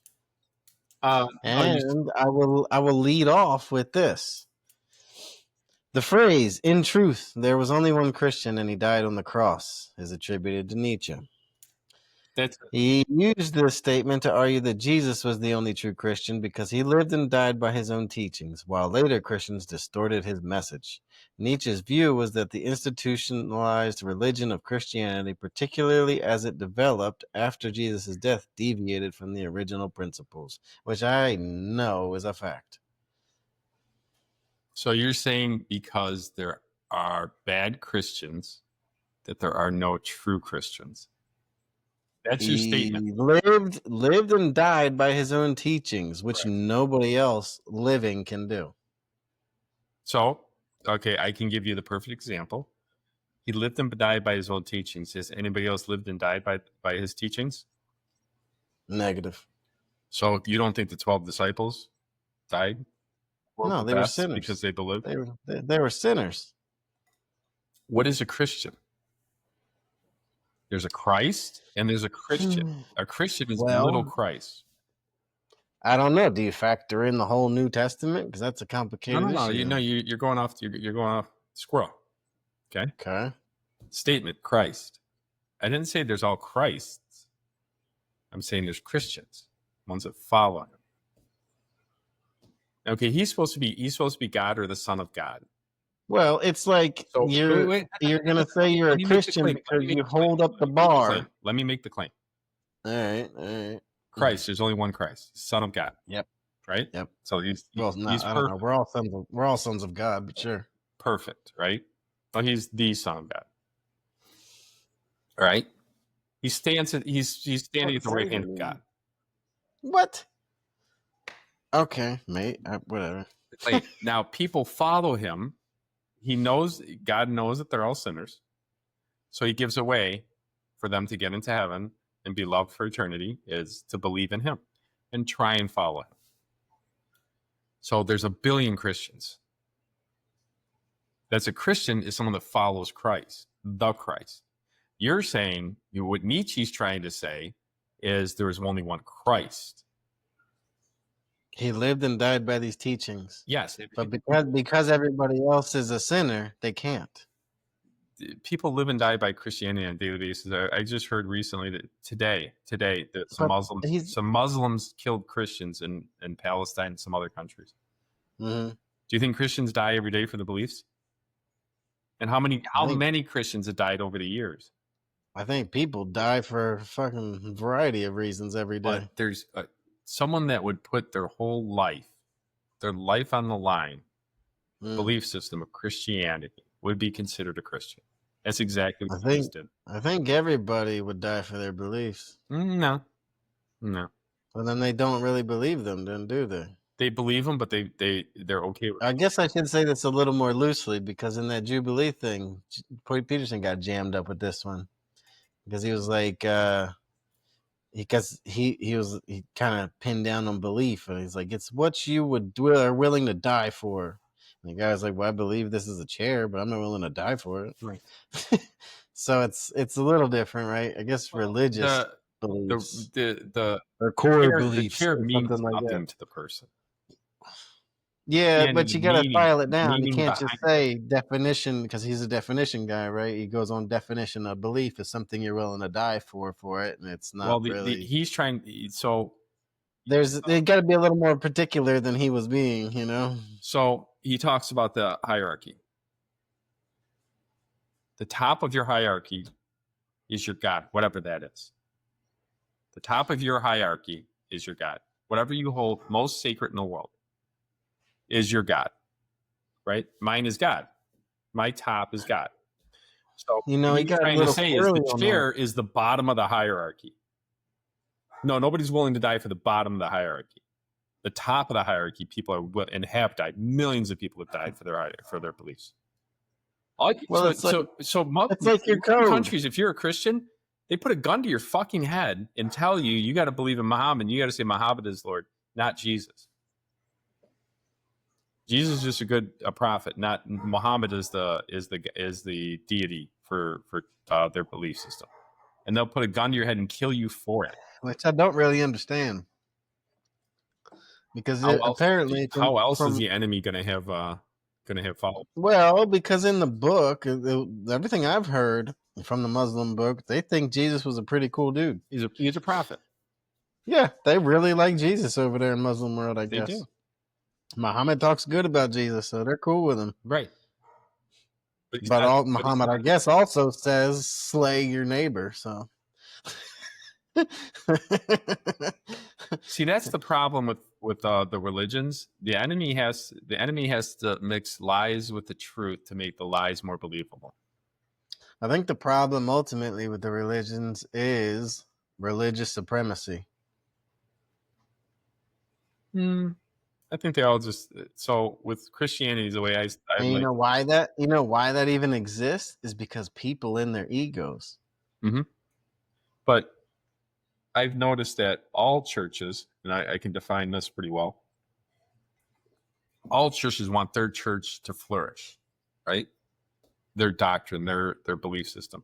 No, you. And I will lead off with this. The phrase, in truth, there was only one Christian and he died on the cross, is attributed to Nietzsche. That's He used this statement to argue that Jesus was the only true Christian because he lived and died by his own teachings, while later Christians distorted his message. Nietzsche's view was that the institutionalized religion of Christianity, particularly as it developed after Jesus' death, deviated from the original principles, which I know is a fact. so you're saying because there are bad Christians that there are no true Christians. That's your statement. He lived and died by his own teachings, which Correct. nobody else living can do. So, okay, I can give you the perfect example. He lived and died by his own teachings. Has anybody else lived and died by his teachings? Negative. So you don't think the 12 disciples died? Were No, the they were best because sinners. they believed? They were sinners. What is a Christian? There's a Christ and there's a Christian. A Christian is little Well, Christ. I don't know. Do you factor in the whole New Testament? Because that's a No, complicated no. issue. You're going off. You're going off squirrel. Okay. Okay. Statement: Christ. I didn't say there's all Christs. I'm saying there's Christians, ones that follow him. Okay, he's supposed to be God or the Son of God. Well, it's like So you're gonna say you're let a me make the Christian claim. because you hold up the bar. Let me make the claim. All right. All right. Christ, there's only one Christ, Son of God. Yep. Right? Yep. So Well, no, he's I don't know. perfect. We're all sons of God, but sure. Perfect, right? Well, he's the Son of God. All right. He's standing at the right hand of God. What? Okay, mate. Whatever. Like, now people follow him. God knows that they're all sinners. So he gives a way for them to get into heaven and be loved for eternity is to believe in him and try and follow him. So there's a billion Christians. That's a Christian is someone that follows Christ, the Christ. You're saying what Nietzsche's trying to say is there is only one Christ. He lived and died by these teachings. Yes, but because everybody else is a sinner, they can't. People live and die by Christianity on a daily basis. I just heard recently that today that some Muslims killed Christians in Palestine and some other countries. Mm-hmm. Do you think Christians die every day for the beliefs? And how many Christians have died over the years? I think people die for a fucking variety of reasons every day. But there's someone that would put their whole life on the line, belief system of Christianity, would be considered a Christian. That's exactly what Jesus did. I think everybody would die for their beliefs. No. Well, then they don't really believe them, then, do they? They believe them, but they're okay with it. I guess I should say this a little more loosely, because in that Jubilee thing, Peterson got jammed up with this one. Because he was like, because he kind of pinned down on belief, and he's like, it's what you are willing to die for. And the guy was like, well, I believe this is a chair, but I'm not willing to die for it. Right. So it's a little different, right? I guess religious beliefs, the core beliefs, the chair means something like nothing that to the person. Yeah, but you got to file it down. You can't just behind say definition, because he's a definition guy, right? He goes on definition of belief is something you're willing to die for it, and it's not really. He's trying. So there's got to be a little more particular than he was being, you know. So he talks about the hierarchy. The top of your hierarchy is your God, whatever that is. The top of your hierarchy is your God. Whatever you hold most sacred in the world is your God, right? Mine is God. My top is God. So you know, what he's trying to say is the chair is the bottom of the hierarchy. No, nobody's willing to die for the bottom of the hierarchy. The top of the hierarchy, people are and have died. Millions of people have died for their beliefs. Well, it's like your code. Countries, if you're a Christian, they put a gun to your fucking head and tell you got to believe in Muhammad. You got to say Muhammad is Lord, not Jesus. Jesus is just a prophet, not Muhammad is the deity for their belief system, and they'll put a gun to your head and kill you for it. Which I don't really understand, because how else is the enemy going to have followed? Well, because in the book, everything I've heard from the Muslim book, they think Jesus was a pretty cool dude. He's a prophet. Yeah, they really like Jesus over there in Muslim world, I guess. They do. Muhammad talks good about Jesus, so they're cool with him. Right. But Muhammad, I guess, also says slay your neighbor, so. See, that's the problem with the religions. The enemy has to mix lies with the truth to make the lies more believable. I think the problem ultimately with the religions is religious supremacy. I think they all just with Christianity, the way you know why that even exists is because people in their egos. Mm-hmm. But I've noticed that all churches, and I can define this pretty well, all churches want their church to flourish, right? Their doctrine, their belief system,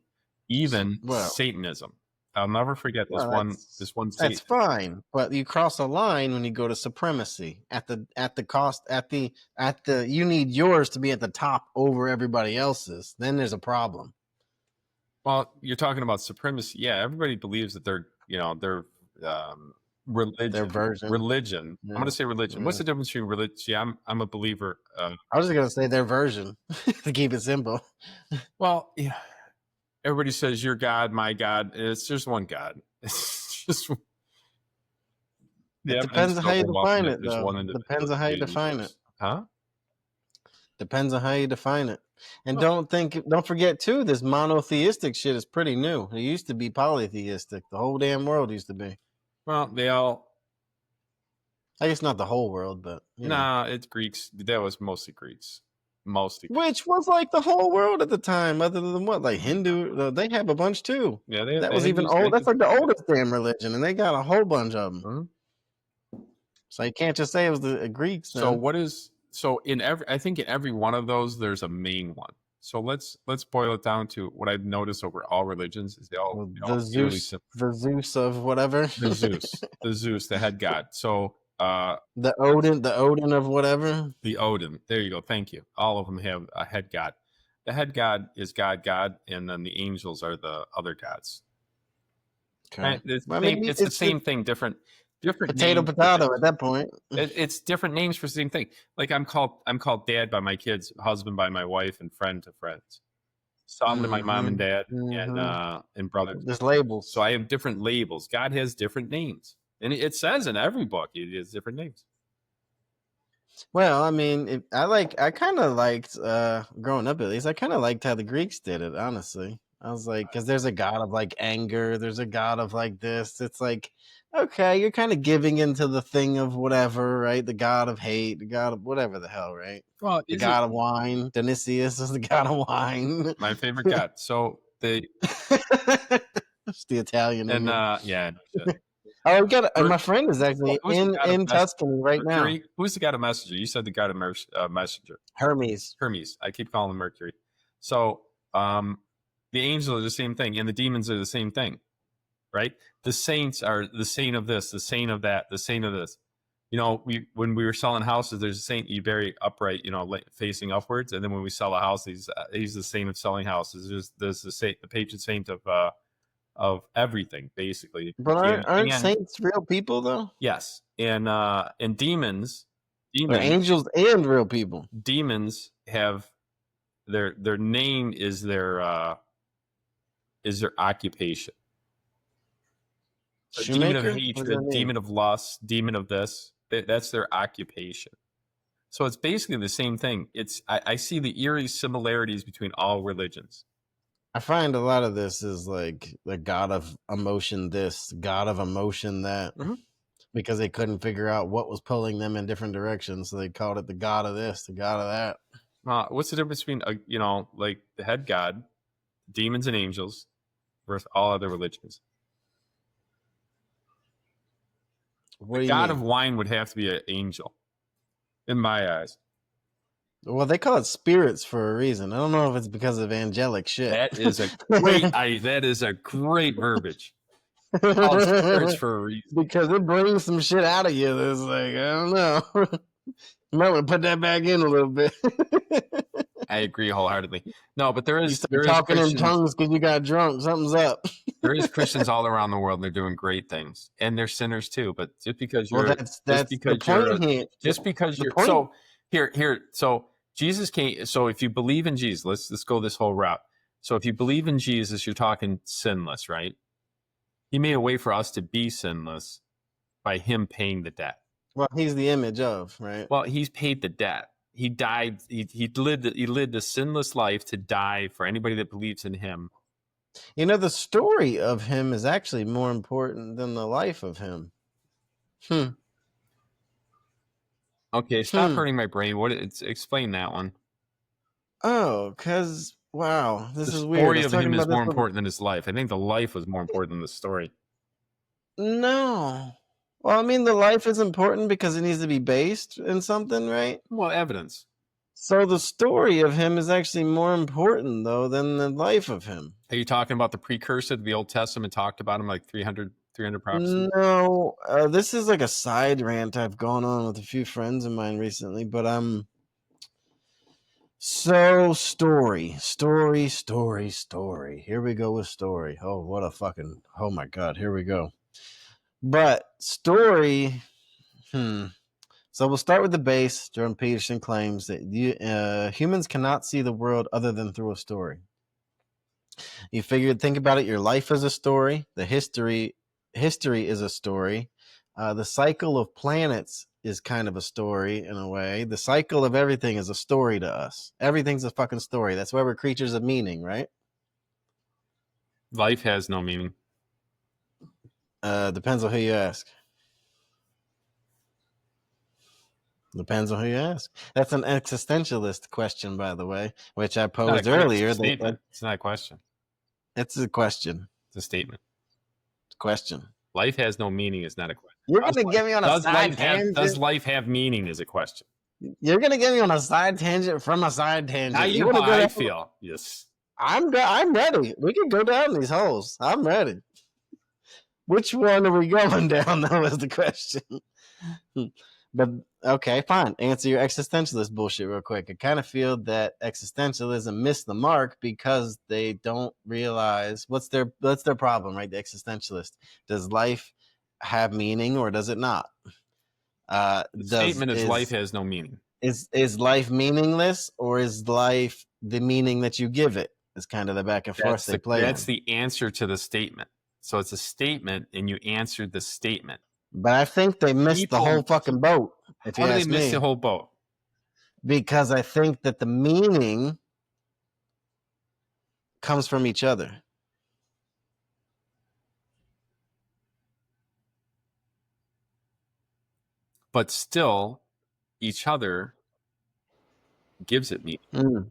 even Satanism. I'll never forget this one. That's fine, but you cross a line when you go to supremacy at the you need yours to be at the top over everybody else's. Then there's a problem. Well, you're talking about supremacy. Yeah, everybody believes that their religion. Their version. Religion. Yeah. I'm going to say religion. Yeah. What's the difference between religion? Yeah, I'm a believer. I was just going to say their version to keep it simple. Well, yeah. Everybody says your God, my God. It's just one God. It's just. It depends on how you define it, though. Depends on how you define it. Huh? Depends on how you define it. And don't forget too, this monotheistic shit is pretty new. It used to be polytheistic. The whole damn world used to be. Well, I guess not the whole world, but it's Greeks. That was mostly Greeks. Which was like the whole world at the time, other than like Hindu. They have a bunch too. Yeah, that was even old. That's like the oldest damn religion, and they got a whole bunch of them. Mm-hmm. So you can't just say it was the Greeks. I think in every one of those, there's a main one. So let's boil it down to what I've noticed over all religions is they all eerily similar. The Zeus of whatever. The Zeus, the head god. So the Odin of whatever. the Odin. There you go. Thank you. All of them have a head god. The head god is God, and then the angels are the other gods. Okay. It's, I mean, it's the same thing, different potato names. at that point. It's different names for the same thing. Like I'm called dad by my kids, husband by my wife, and friend to friends. Son to my mom and dad, and brother. There's labels. So I have different labels. God has different names, and it says in every book it has different names. Well, I mean, I kind of liked growing up, at least. I kind of liked how the Greeks did it. Honestly, I was like, because there's a god of like anger, there's a god of like this. It's like, okay, you're kind of giving into the thing of whatever, right? The god of hate, the god of whatever the hell, right? Well, the god of wine. Dionysius is the god of wine. My favorite god. So it's the Italian. And yeah. Oh, we got my friend is actually in Tuscany right Mercury? now. Who's the god of messenger? You said the god of messenger. Hermes. I keep calling him Mercury. So the angels are the same thing, and the demons are the same thing, right? The saints are the saint of this, the saint of that, the saint of this. You know, when we were selling houses, there's a saint you bury upright, you know, facing upwards, and then when we sell a house, he's the saint of selling houses. There's the saint, the patron saint of everything, basically. But aren't saints real people though? Yes, and demons, angels and real people. Demons have their name is their occupation. So demon of hatred, demon of lust, demon of this. That's their occupation. So it's basically the same thing. I see the eerie similarities between all religions. I find a lot of this is like the god of emotion this, god of emotion that, because they couldn't figure out what was pulling them in different directions. So they called it the god of this, the god of that. What's the difference between, like the head god, demons and angels, versus all other religions? The god of wine would have to be an angel, in my eyes. Well, they call it spirits for a reason. I don't know if it's because of angelic shit. That is a great. that is a great verbiage. Called spirits for a reason. Because it brings some shit out of you. That's like, I don't know. You might want to put that back in a little bit. I agree wholeheartedly. No, but there is talking in tongues because you got drunk. Something's up. There is Christians all around the world. And they're doing great things, and they're sinners too. But just because you're, so here. So Jesus came. So if you believe in Jesus, let's go this whole route. So if you believe in Jesus, you're talking sinless, right? He made a way for us to be sinless by him paying the debt. Well, he's the image of, right? Well, he's paid the debt. He died. He lived the sinless life to die for anybody that believes in him. You know, the story of him is actually more important than the life of him. Okay, stop hurting my brain. Explain that one. Oh, because wow, this is weird. The story of him is more important than his life. I think the life was more important than the story. No. Well, I mean, the life is important because it needs to be based in something, right? Well, evidence. So the story of him is actually more important, though, than the life of him. Are you talking about the precursor to the Old Testament talked about him like 300 prophecies? No, this is like a side rant I've gone on with a few friends of mine recently, but so story. Here we go with story. Oh my God, here we go. But story, So we'll start with the base. Jordan Peterson claims that humans cannot see the world other than through a story. Think about it. Your life is a story. The history is a story. The cycle of planets is kind of a story in a way. The cycle of everything is a story to us. Everything's a fucking story. That's why we're creatures of meaning, right? Life has no meaning. Depends on who you ask. That's an existentialist question, by the way, which I posed earlier. It's not a question. It's a question. It's a statement. It's a question. Life has no meaning is not a question. You're going to get me on a side tangent. Does life have meaning is a question. You're gonna get me on a side tangent from a side tangent. Now You you want know to how go I down? feel. Yes. I'm ready. We can go down these holes. I'm ready. Which one are we going down? That was the question. But okay, fine. Answer your existentialist bullshit real quick. I kind of feel that existentialism missed the mark because they don't realize what's their problem, right? The existentialist. Does life have meaning or does it not? The Does statement is life has no meaning. is life meaningless or is life the meaning that you give it? Is kind of the back and forth they play That's in. the answer to the statement. So it's a statement, and you answered the statement. But I think they missed the whole fucking boat, if How you do they ask miss me. the whole boat? Because I think that the meaning comes from each other. But still, each other gives it meaning. Mm.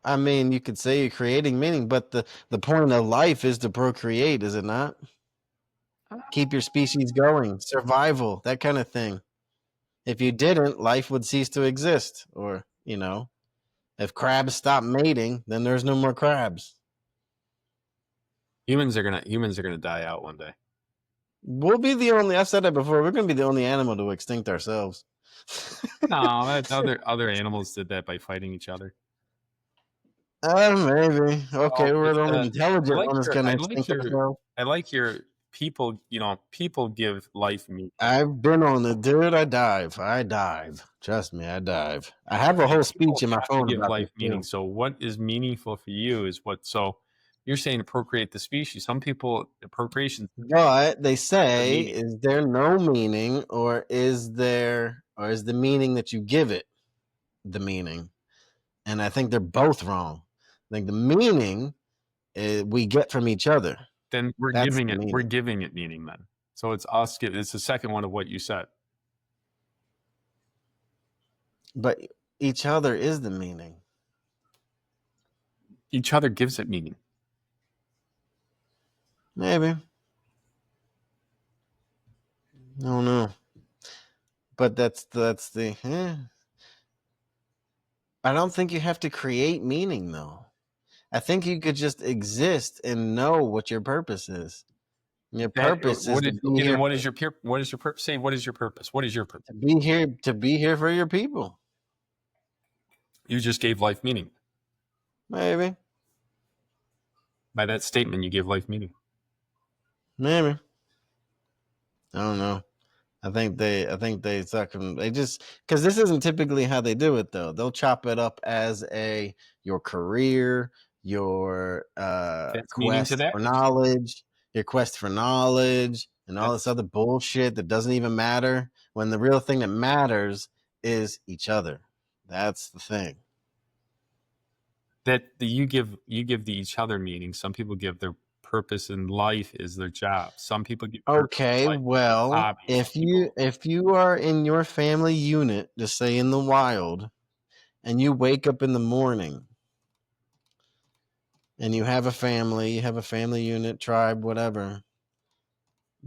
I mean, you could say you're creating meaning, but the point of life is to procreate, is it not? Keep your species going, survival, that kind of thing. If you didn't, life would cease to exist. Or, if crabs stop mating, then there's no more crabs. Humans are gonna die out one day. We'll be the only, I've said that before, we're going to be the only animal to extinct ourselves. No, other animals did that by fighting each other. Maybe. Okay, we're the only intelligent one that's going to extinct ourselves. I like your people. People give life meaning. I've been on it, dude. I dive. Trust me, I dive. I have a whole speech in my Have to phone give about life this meaning. too. So what is meaningful for you is what. So you're saying to procreate the species. Some people procreation But they the say, meaning. is there no meaning, or is the meaning that you give it the meaning? And I think they're both wrong. I think the meaning we get from each other. Then we're That's giving the it. meaning. We're giving it meaning. Then. So it's us. It's the second one of what you said. But each other is the meaning. Each other gives it meaning. Maybe. I don't know. But that's the. I don't think you have to create meaning though. I think you could just exist and know what your purpose is. And your purpose is to be here. Then what is your what is your purpose? Say what is your purpose? What is your purpose? To be here for your people. You just gave life meaning. Maybe. By that statement, you gave life meaning. Maybe. I don't know. I think they suck. They just, because this isn't typically how they do it though. They'll chop it up as your career, your That's meaning to quest that. for knowledge, and all this That's other bullshit that doesn't even matter. When the real thing that matters is each other. That's the thing. you give each other meaning. Some people give their purpose in life is their job. Some people give purpose in Okay, life well, hobbies. if you are in your family unit, just say in the wild, and you wake up in the morning and you have a family unit, tribe, whatever,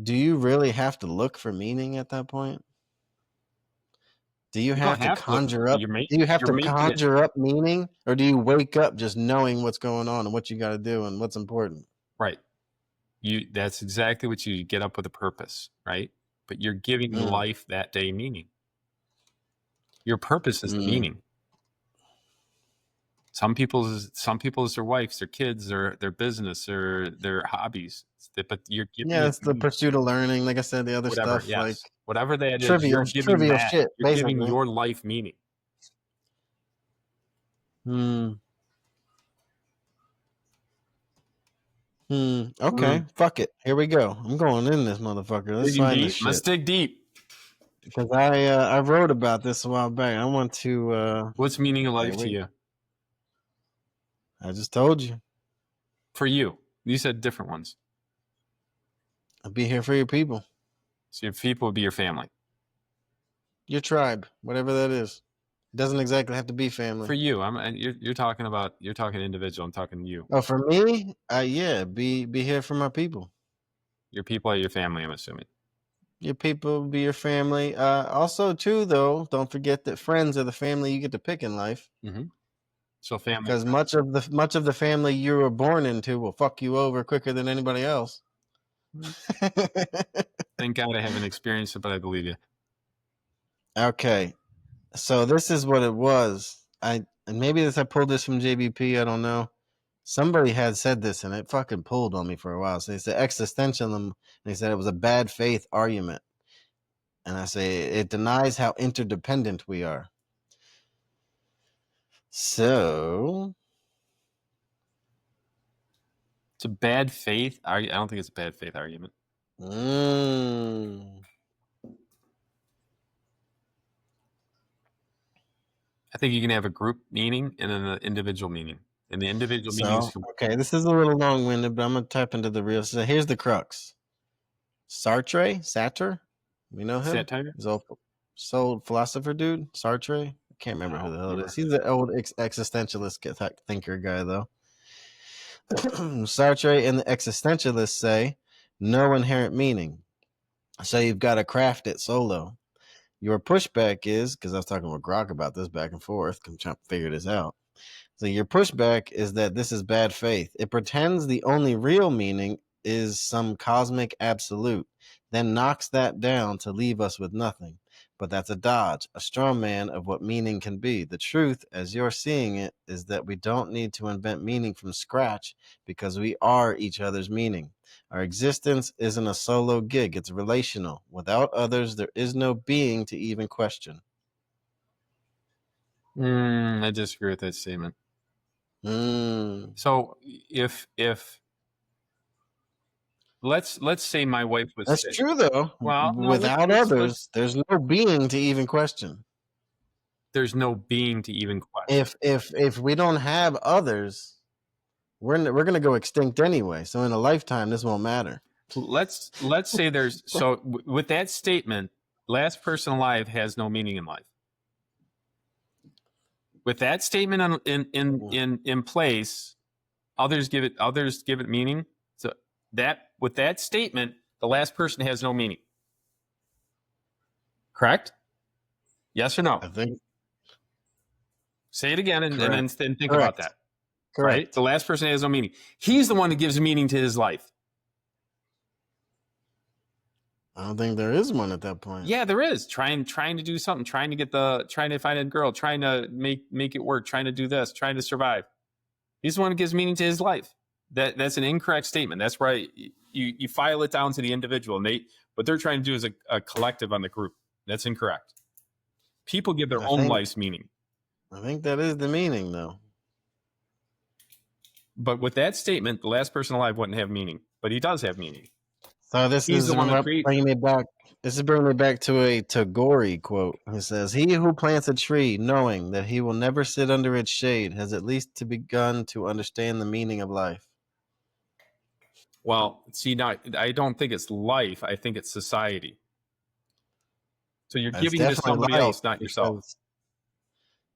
do you really have to look for meaning at that point? Do you You don't have to have to look. conjure up meaning, or do you wake up just knowing what's going on and what you got to do and what's important? Right. That's exactly what you get up with a purpose, right? But you're giving life that day meaning. Your purpose is the meaning. Some people's their wives, their kids, their business, or their hobbies. But you're giving It's the pursuit of learning. Like I said, the other whatever. stuff, Yes, like whatever that is, trivial shit, you're giving basically. your life meaning. Okay, fuck it. Here we go. I'm going in this motherfucker. Let's Digging find deep. this shit. Let's dig deep. Because I wrote about this a while back. I want to. What's meaning of life to you? I just told you. For you, you said different ones. I'll be here for your people. So your people would be your family. Your tribe, whatever that is. It doesn't exactly have to be family. For you, you're talking individual. I'm talking you. Oh, for me, be here for my people. Your people are your family, I'm assuming. Your people be your family. Also, too, though, don't forget that friends are the family you get to pick in life. Mm-hmm. So family. Because much of the family you were born into will fuck you over quicker than anybody else. Thank God I haven't experienced it, but I believe you. Okay, so this is what it was. And maybe I pulled this from JBP. I don't know. Somebody had said this, and it fucking pulled on me for a while. So they said existentialism, and they said it was a bad faith argument. And I say it denies how interdependent we are. So It's a bad faith. I don't think it's a bad faith argument. I think you can have a group meaning and then an individual meaning. And the individual meanings. Okay, this is a little long-winded, but I'm gonna type into the real. So here's the crux. Sartre, you know him? Satire? He's old philosopher dude. Sartre. I can't remember who the hell it is. He's an old existentialist thinker guy, though. Sartre and the existentialists say no inherent meaning. So you've got to craft it solo. Your pushback is, because I was talking with Grok about this back and forth, I'm trying to figure this out. So your pushback is that this is bad faith. It pretends the only real meaning is some cosmic absolute, then knocks that down to leave us with nothing. But that's a dodge, a straw man of what meaning can be. The truth, as you're seeing it, is that we don't need to invent meaning from scratch because we are each other's meaning. Our existence isn't a solo gig, it's relational. Without others, there is no being to even question. I disagree with that statement. So if let's say my wife was That's sick. true though. Well, no, without others, there's no being to even question. There's no being to even question. If we don't have others, we're gonna go extinct anyway. So in a lifetime, this won't matter. Let's say there's so with that statement, last person alive has no meaning in life. With that statement in place, others give it meaning. So that with that statement, the last person has no meaning. Correct? Yes or no? I think. Say it again and then think Correct. about that. Correct. Right? The last person has no meaning. He's the one that gives meaning to his life. I don't think there is one at that point. Yeah, there is. Trying to do something, trying to find a girl, trying to make it work, trying to do this, trying to survive. He's the one who gives meaning to his life. That's an incorrect statement. That's why you file it down to the individual. And what they're trying to do is a collective on the group. That's incorrect. People give their own life's meaning. I think that is the meaning, though. But with that statement, the last person alive wouldn't have meaning, but he does have meaning. So this is bringing me back. This is bringing me back to a Tagore quote. He says, "He who plants a tree, knowing that he will never sit under its shade, has at least begun to understand the meaning of life." Well, see, now I don't think it's life. I think it's society. So you're giving to somebody else, not yourself.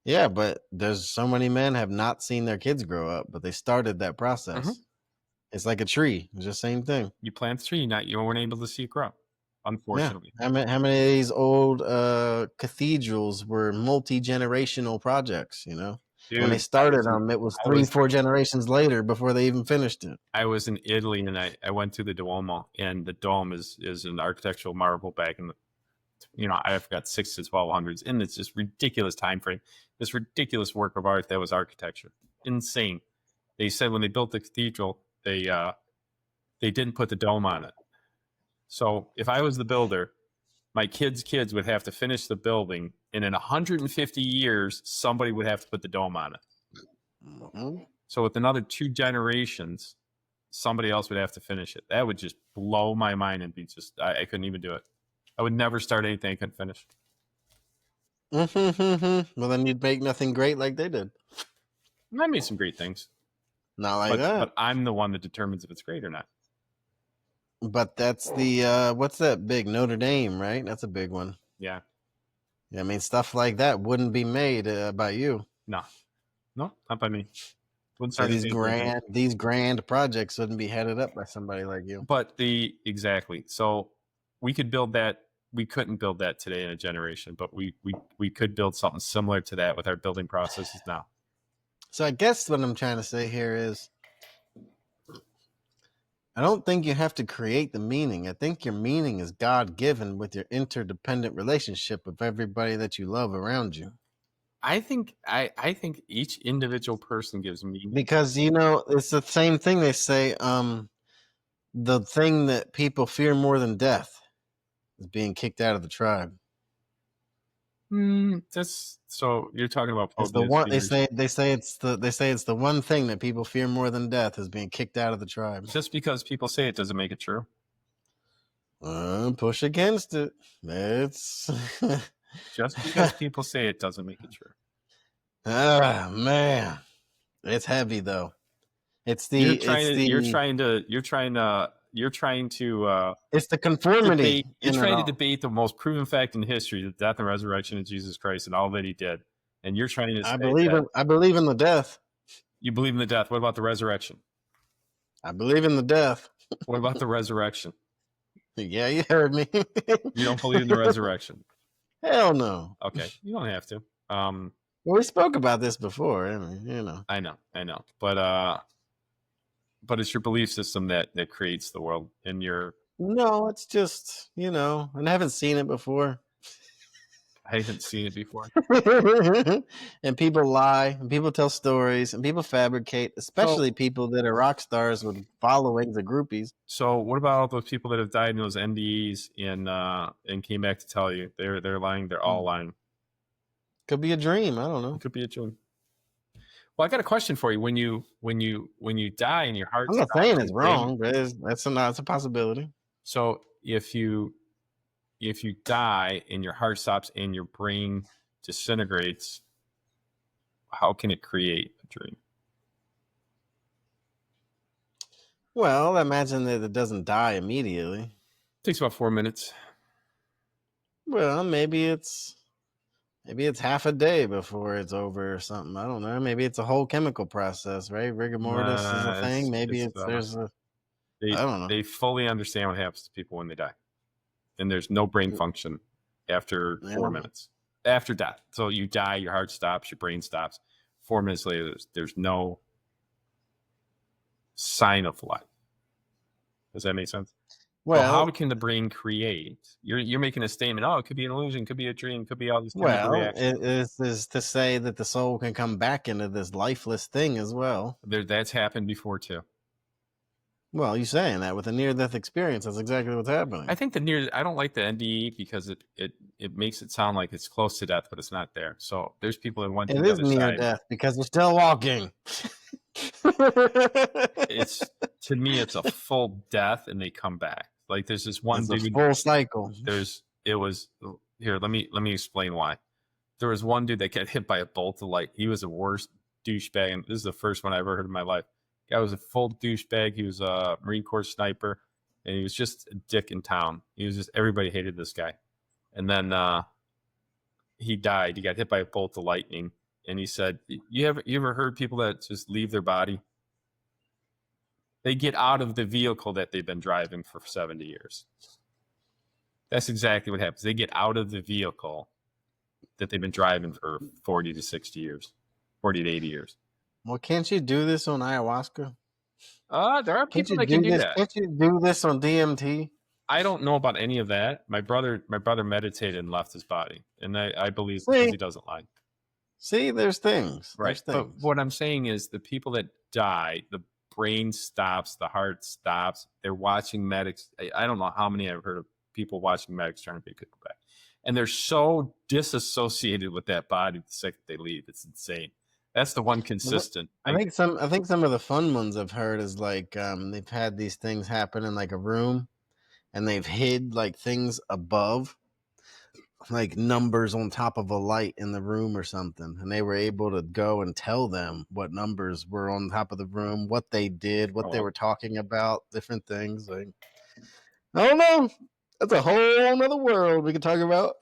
Yeah, but there's so many men have not seen their kids grow up, but they started that process. Mm-hmm. It's like a tree. It's the same thing. You plant the tree, you weren't able to see it grow, unfortunately. Yeah. How many of these old cathedrals were multi-generational projects, you know? Dude, when they started them, it was 4 generations later before they even finished it. I was in Italy, and I went to the Duomo, and the dome is an architectural marvel back in the, I forgot 600s to 1200s, and it's just ridiculous time frame. This ridiculous work of art that was architecture. Insane. They said when they built the cathedral, they didn't put the dome on it. So if I was the builder, my kids' would have to finish the building, and in 150 years, somebody would have to put the dome on it. Mm-hmm. So with another 2 generations, somebody else would have to finish it. That would just blow my mind and be just, I couldn't even do it. I would never start anything I couldn't finish. Mm-hmm. Well, then you'd make nothing great like they did. I made some great things. Not like that. But I'm the one that determines if it's great or not. But that's the, what's that big Notre Dame, right? That's a big one. Yeah. I mean, stuff like that wouldn't be made by you. No, not by me. So these grand projects wouldn't be headed up by somebody like you. But exactly. So we could build that. We couldn't build that today in a generation, but we could build something similar to that with our building processes now. So I guess what I'm trying to say here is, I don't think you have to create the meaning. I think your meaning is God-given with your interdependent relationship with everybody that you love around you. I think each individual person gives meaning. Because, you know, it's the same thing they say, the thing that people fear more than death is being kicked out of the tribe. That's so you're talking about It's the phobias. one they say it's the one thing that people fear more than death is being kicked out of the tribe. Just because people say it doesn't make it true. Push against it. It's Just because people say it doesn't make it true. Ah, man, it's heavy though. It's the You're trying to it's the conformity. you're trying to debate the most proven fact in history, the death and resurrection of Jesus Christ and all that he did. And you're trying to say I believe in the death. You believe in the death. What about the resurrection? I believe in the death. What about the resurrection? Yeah, you heard me. You don't believe in the resurrection? Hell no. Okay, you don't have to. Well, we spoke about this before. I mean, you know. I know, but it's your belief system that creates the world, and your. No, it's just, you know, and I haven't seen it before. I haven't seen it before. And people lie, and people tell stories, and people fabricate, especially people that are rock stars with followings of groupies. So what about all those people that have died in those NDEs and came back to tell you they're lying? They're all lying. Could be a dream. I don't know. It could be a dream. Well, I got a question for you. When you die and your heart. I'm not saying it's wrong, but it's a possibility. So if you die and your heart stops and your brain disintegrates, how can it create a dream? Well, imagine that it doesn't die immediately. It takes about 4 minutes. Well, maybe it's half a day before it's over or something. I don't know. Maybe it's a whole chemical process, right? Rigor mortis is a thing. Maybe I don't know. They fully understand what happens to people when they die. And there's no brain function after 4 minutes. After death. So you die, your heart stops, your brain stops. 4 minutes later, there's no sign of life. Does that make sense? Well, how can the brain create? You're making a statement. Oh, it could be an illusion, could be a dream, could be all these chemical reactions. It is to say that the soul can come back into this lifeless thing as well. That's happened before too. Well, you're saying that with a near-death experience, that's exactly what's happening. I think I don't like the NDE because it makes it sound like it's close to death, but it's not there. So there's people that want to. It is near death because they're still walking. To me, it's a full death, and they come back. Like there's this one dude. It's a full cycle. Here. Let me explain why. There was one dude that got hit by a bolt of light. He was the worst douchebag, and this is the first one I ever heard in my life. Guy was a full douchebag. He was a Marine Corps sniper, and he was just a dick in town. Everybody hated this guy. And then he died. He got hit by a bolt of lightning, and he said, "You ever heard people that just leave their body? They get out of the vehicle that they've been driving for 70 years. That's exactly what happens. They get out of the vehicle that they've been driving for 40 to 60 years, 40 to 80 years." Well, can't you do this on ayahuasca? There are people that can do that. Can't you do this on DMT? I don't know about any of that. My brother meditated and left his body, and I believe because he doesn't lie. See, there's things. Right. There's things. But what I'm saying is the people that die, the brain stops, the heart stops. They're watching medics. I don't know how many I've heard of people watching medics trying to be good back. And they're so disassociated with that body the second they leave. It's insane. That's the one consistent. I think some of the fun ones I've heard is like they've had these things happen in like a room, and they've hid like things above, like numbers on top of a light in the room or something, and they were able to go and tell them what numbers were on top of the room, what they did, what they were talking about, different things. Like, I don't know. That's a whole nother world we could talk about.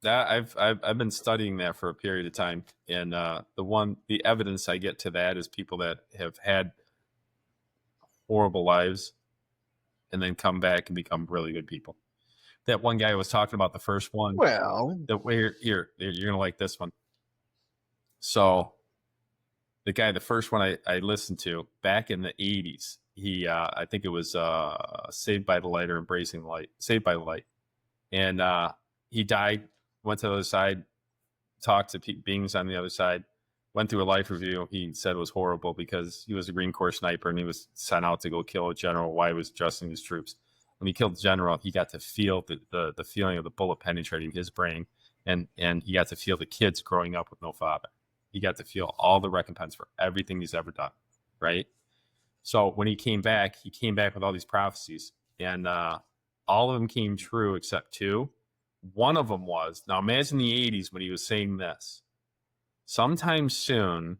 I've been studying that for a period of time, and the evidence I get to that is people that have had horrible lives, and then come back and become really good people. That one guy was talking about the first one. Well, You're gonna like this one. So the first one I listened to back in the 80s, he I think it was Saved by the Light or Embracing the Light, Saved by the Light. And he died, went to the other side, talked to beings on the other side, went through a life review. He said it was horrible because he was a Green Corps sniper and he was sent out to go kill a general while he was adjusting his troops. When he killed the general, he got to feel the feeling of the bullet penetrating his brain, and he got to feel the kids growing up with no father. He got to feel all the recompense for everything he's ever done, right? So when he came back with all these prophecies, and all of them came true except two. One of them was, now imagine the 80s when he was saying this. Sometime soon,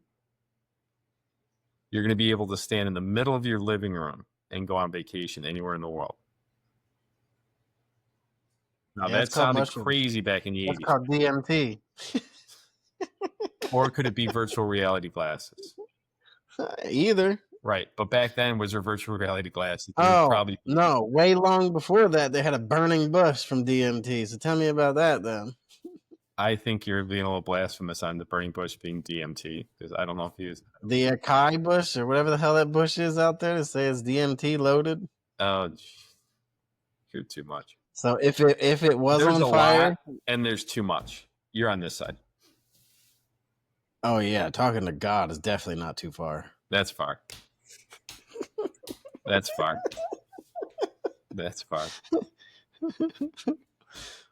you're going to be able to stand in the middle of your living room and go on vacation anywhere in the world. Now, that sounded crazy back in the 80s. That's called DMT. Or could it be virtual reality glasses? Either. Right. But back then, was there virtual reality glasses? No. Way long before that, they had a burning bush from DMT. So tell me about that then. I think you're being a little blasphemous on the burning bush being DMT, because I don't know if you use the Acai bush or whatever the hell that bush is out there to say it's DMT loaded. Oh, you're too much. So if it was there's on fire, and there's too much, you're on this side. Oh yeah, talking to God is definitely not too far. That's far. That's far. That's far.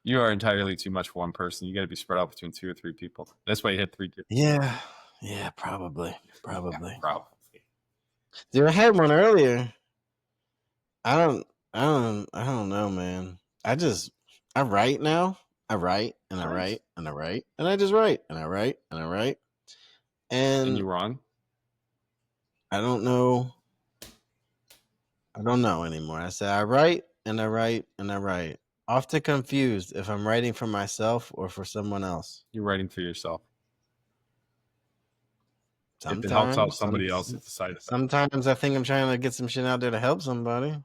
You are entirely too much for one person. You got to be spread out between 2 or 3 people. That's why you had 3 kids. Yeah, probably. Yeah, probably. Dude, I had one earlier. I don't know, man. I write now. I write and I write and I write and I just write and I write and I write. And you're wrong? I don't know anymore. I say I write and I write and I write. Often confused if I'm writing for myself or for someone else. You're writing for yourself. Sometimes if it helps out somebody else, it's a side effect. Sometimes I think I'm trying to get some shit out there to help somebody.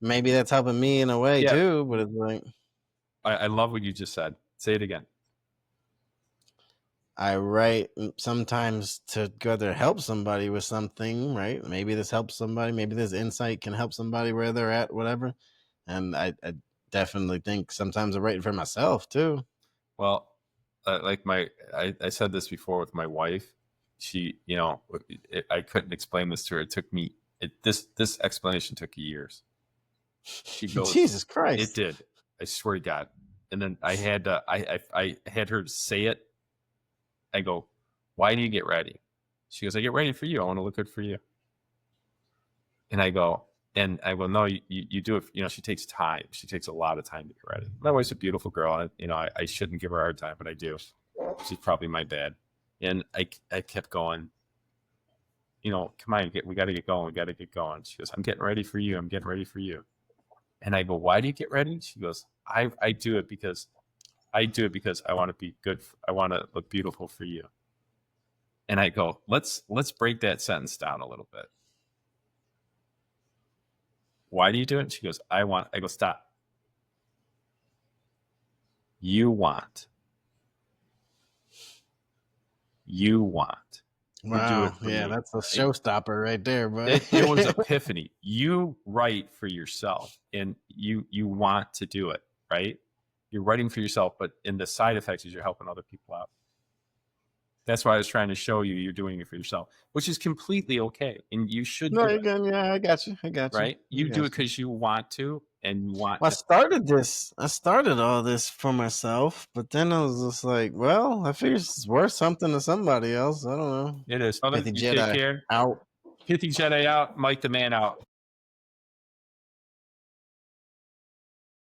Maybe that's helping me in a way too, but it's like I love what you just said. Say it again. I write sometimes to go there help somebody with something, right? Maybe this helps somebody. Maybe this insight can help somebody where they're at, whatever. And I definitely think sometimes I'm writing for myself too. Well, like I said this before with my wife. She, I couldn't explain this to her. It took me, this explanation took years. She goes, Jesus Christ. It did. I swear to God. And then I had her say it. I go, why do you get ready? She goes, I get ready for you. I want to look good for you. And I go, no, you do it. She takes time. She takes a lot of time to get ready. My wife's a beautiful girl. I shouldn't give her a hard time, but I do. She's probably my dad. And I kept going, come on, we got to get going. We got to get going. She goes, I'm getting ready for you. I'm getting ready for you. And I go, why do you get ready? She goes, I do it because I want to be good. I want to look beautiful for you. And I go, let's break that sentence down a little bit. Why do you do it? She goes, I go, stop. You want. Wow. Yeah, that's a showstopper right there, but it was epiphany. You write for yourself and you want to do it, right? You're writing for yourself, but in the side effects is you're helping other people out. That's why I was trying to show you you're doing it for yourself, which is completely okay. And you should do it. Yeah, I got you. Right? You do it because you want to and you want I started all this for myself, but then I was just like, well, I figure it's worth something to somebody else. I don't know. It is. PithyJEDI out. PithyJEDI out. Mike the Man out.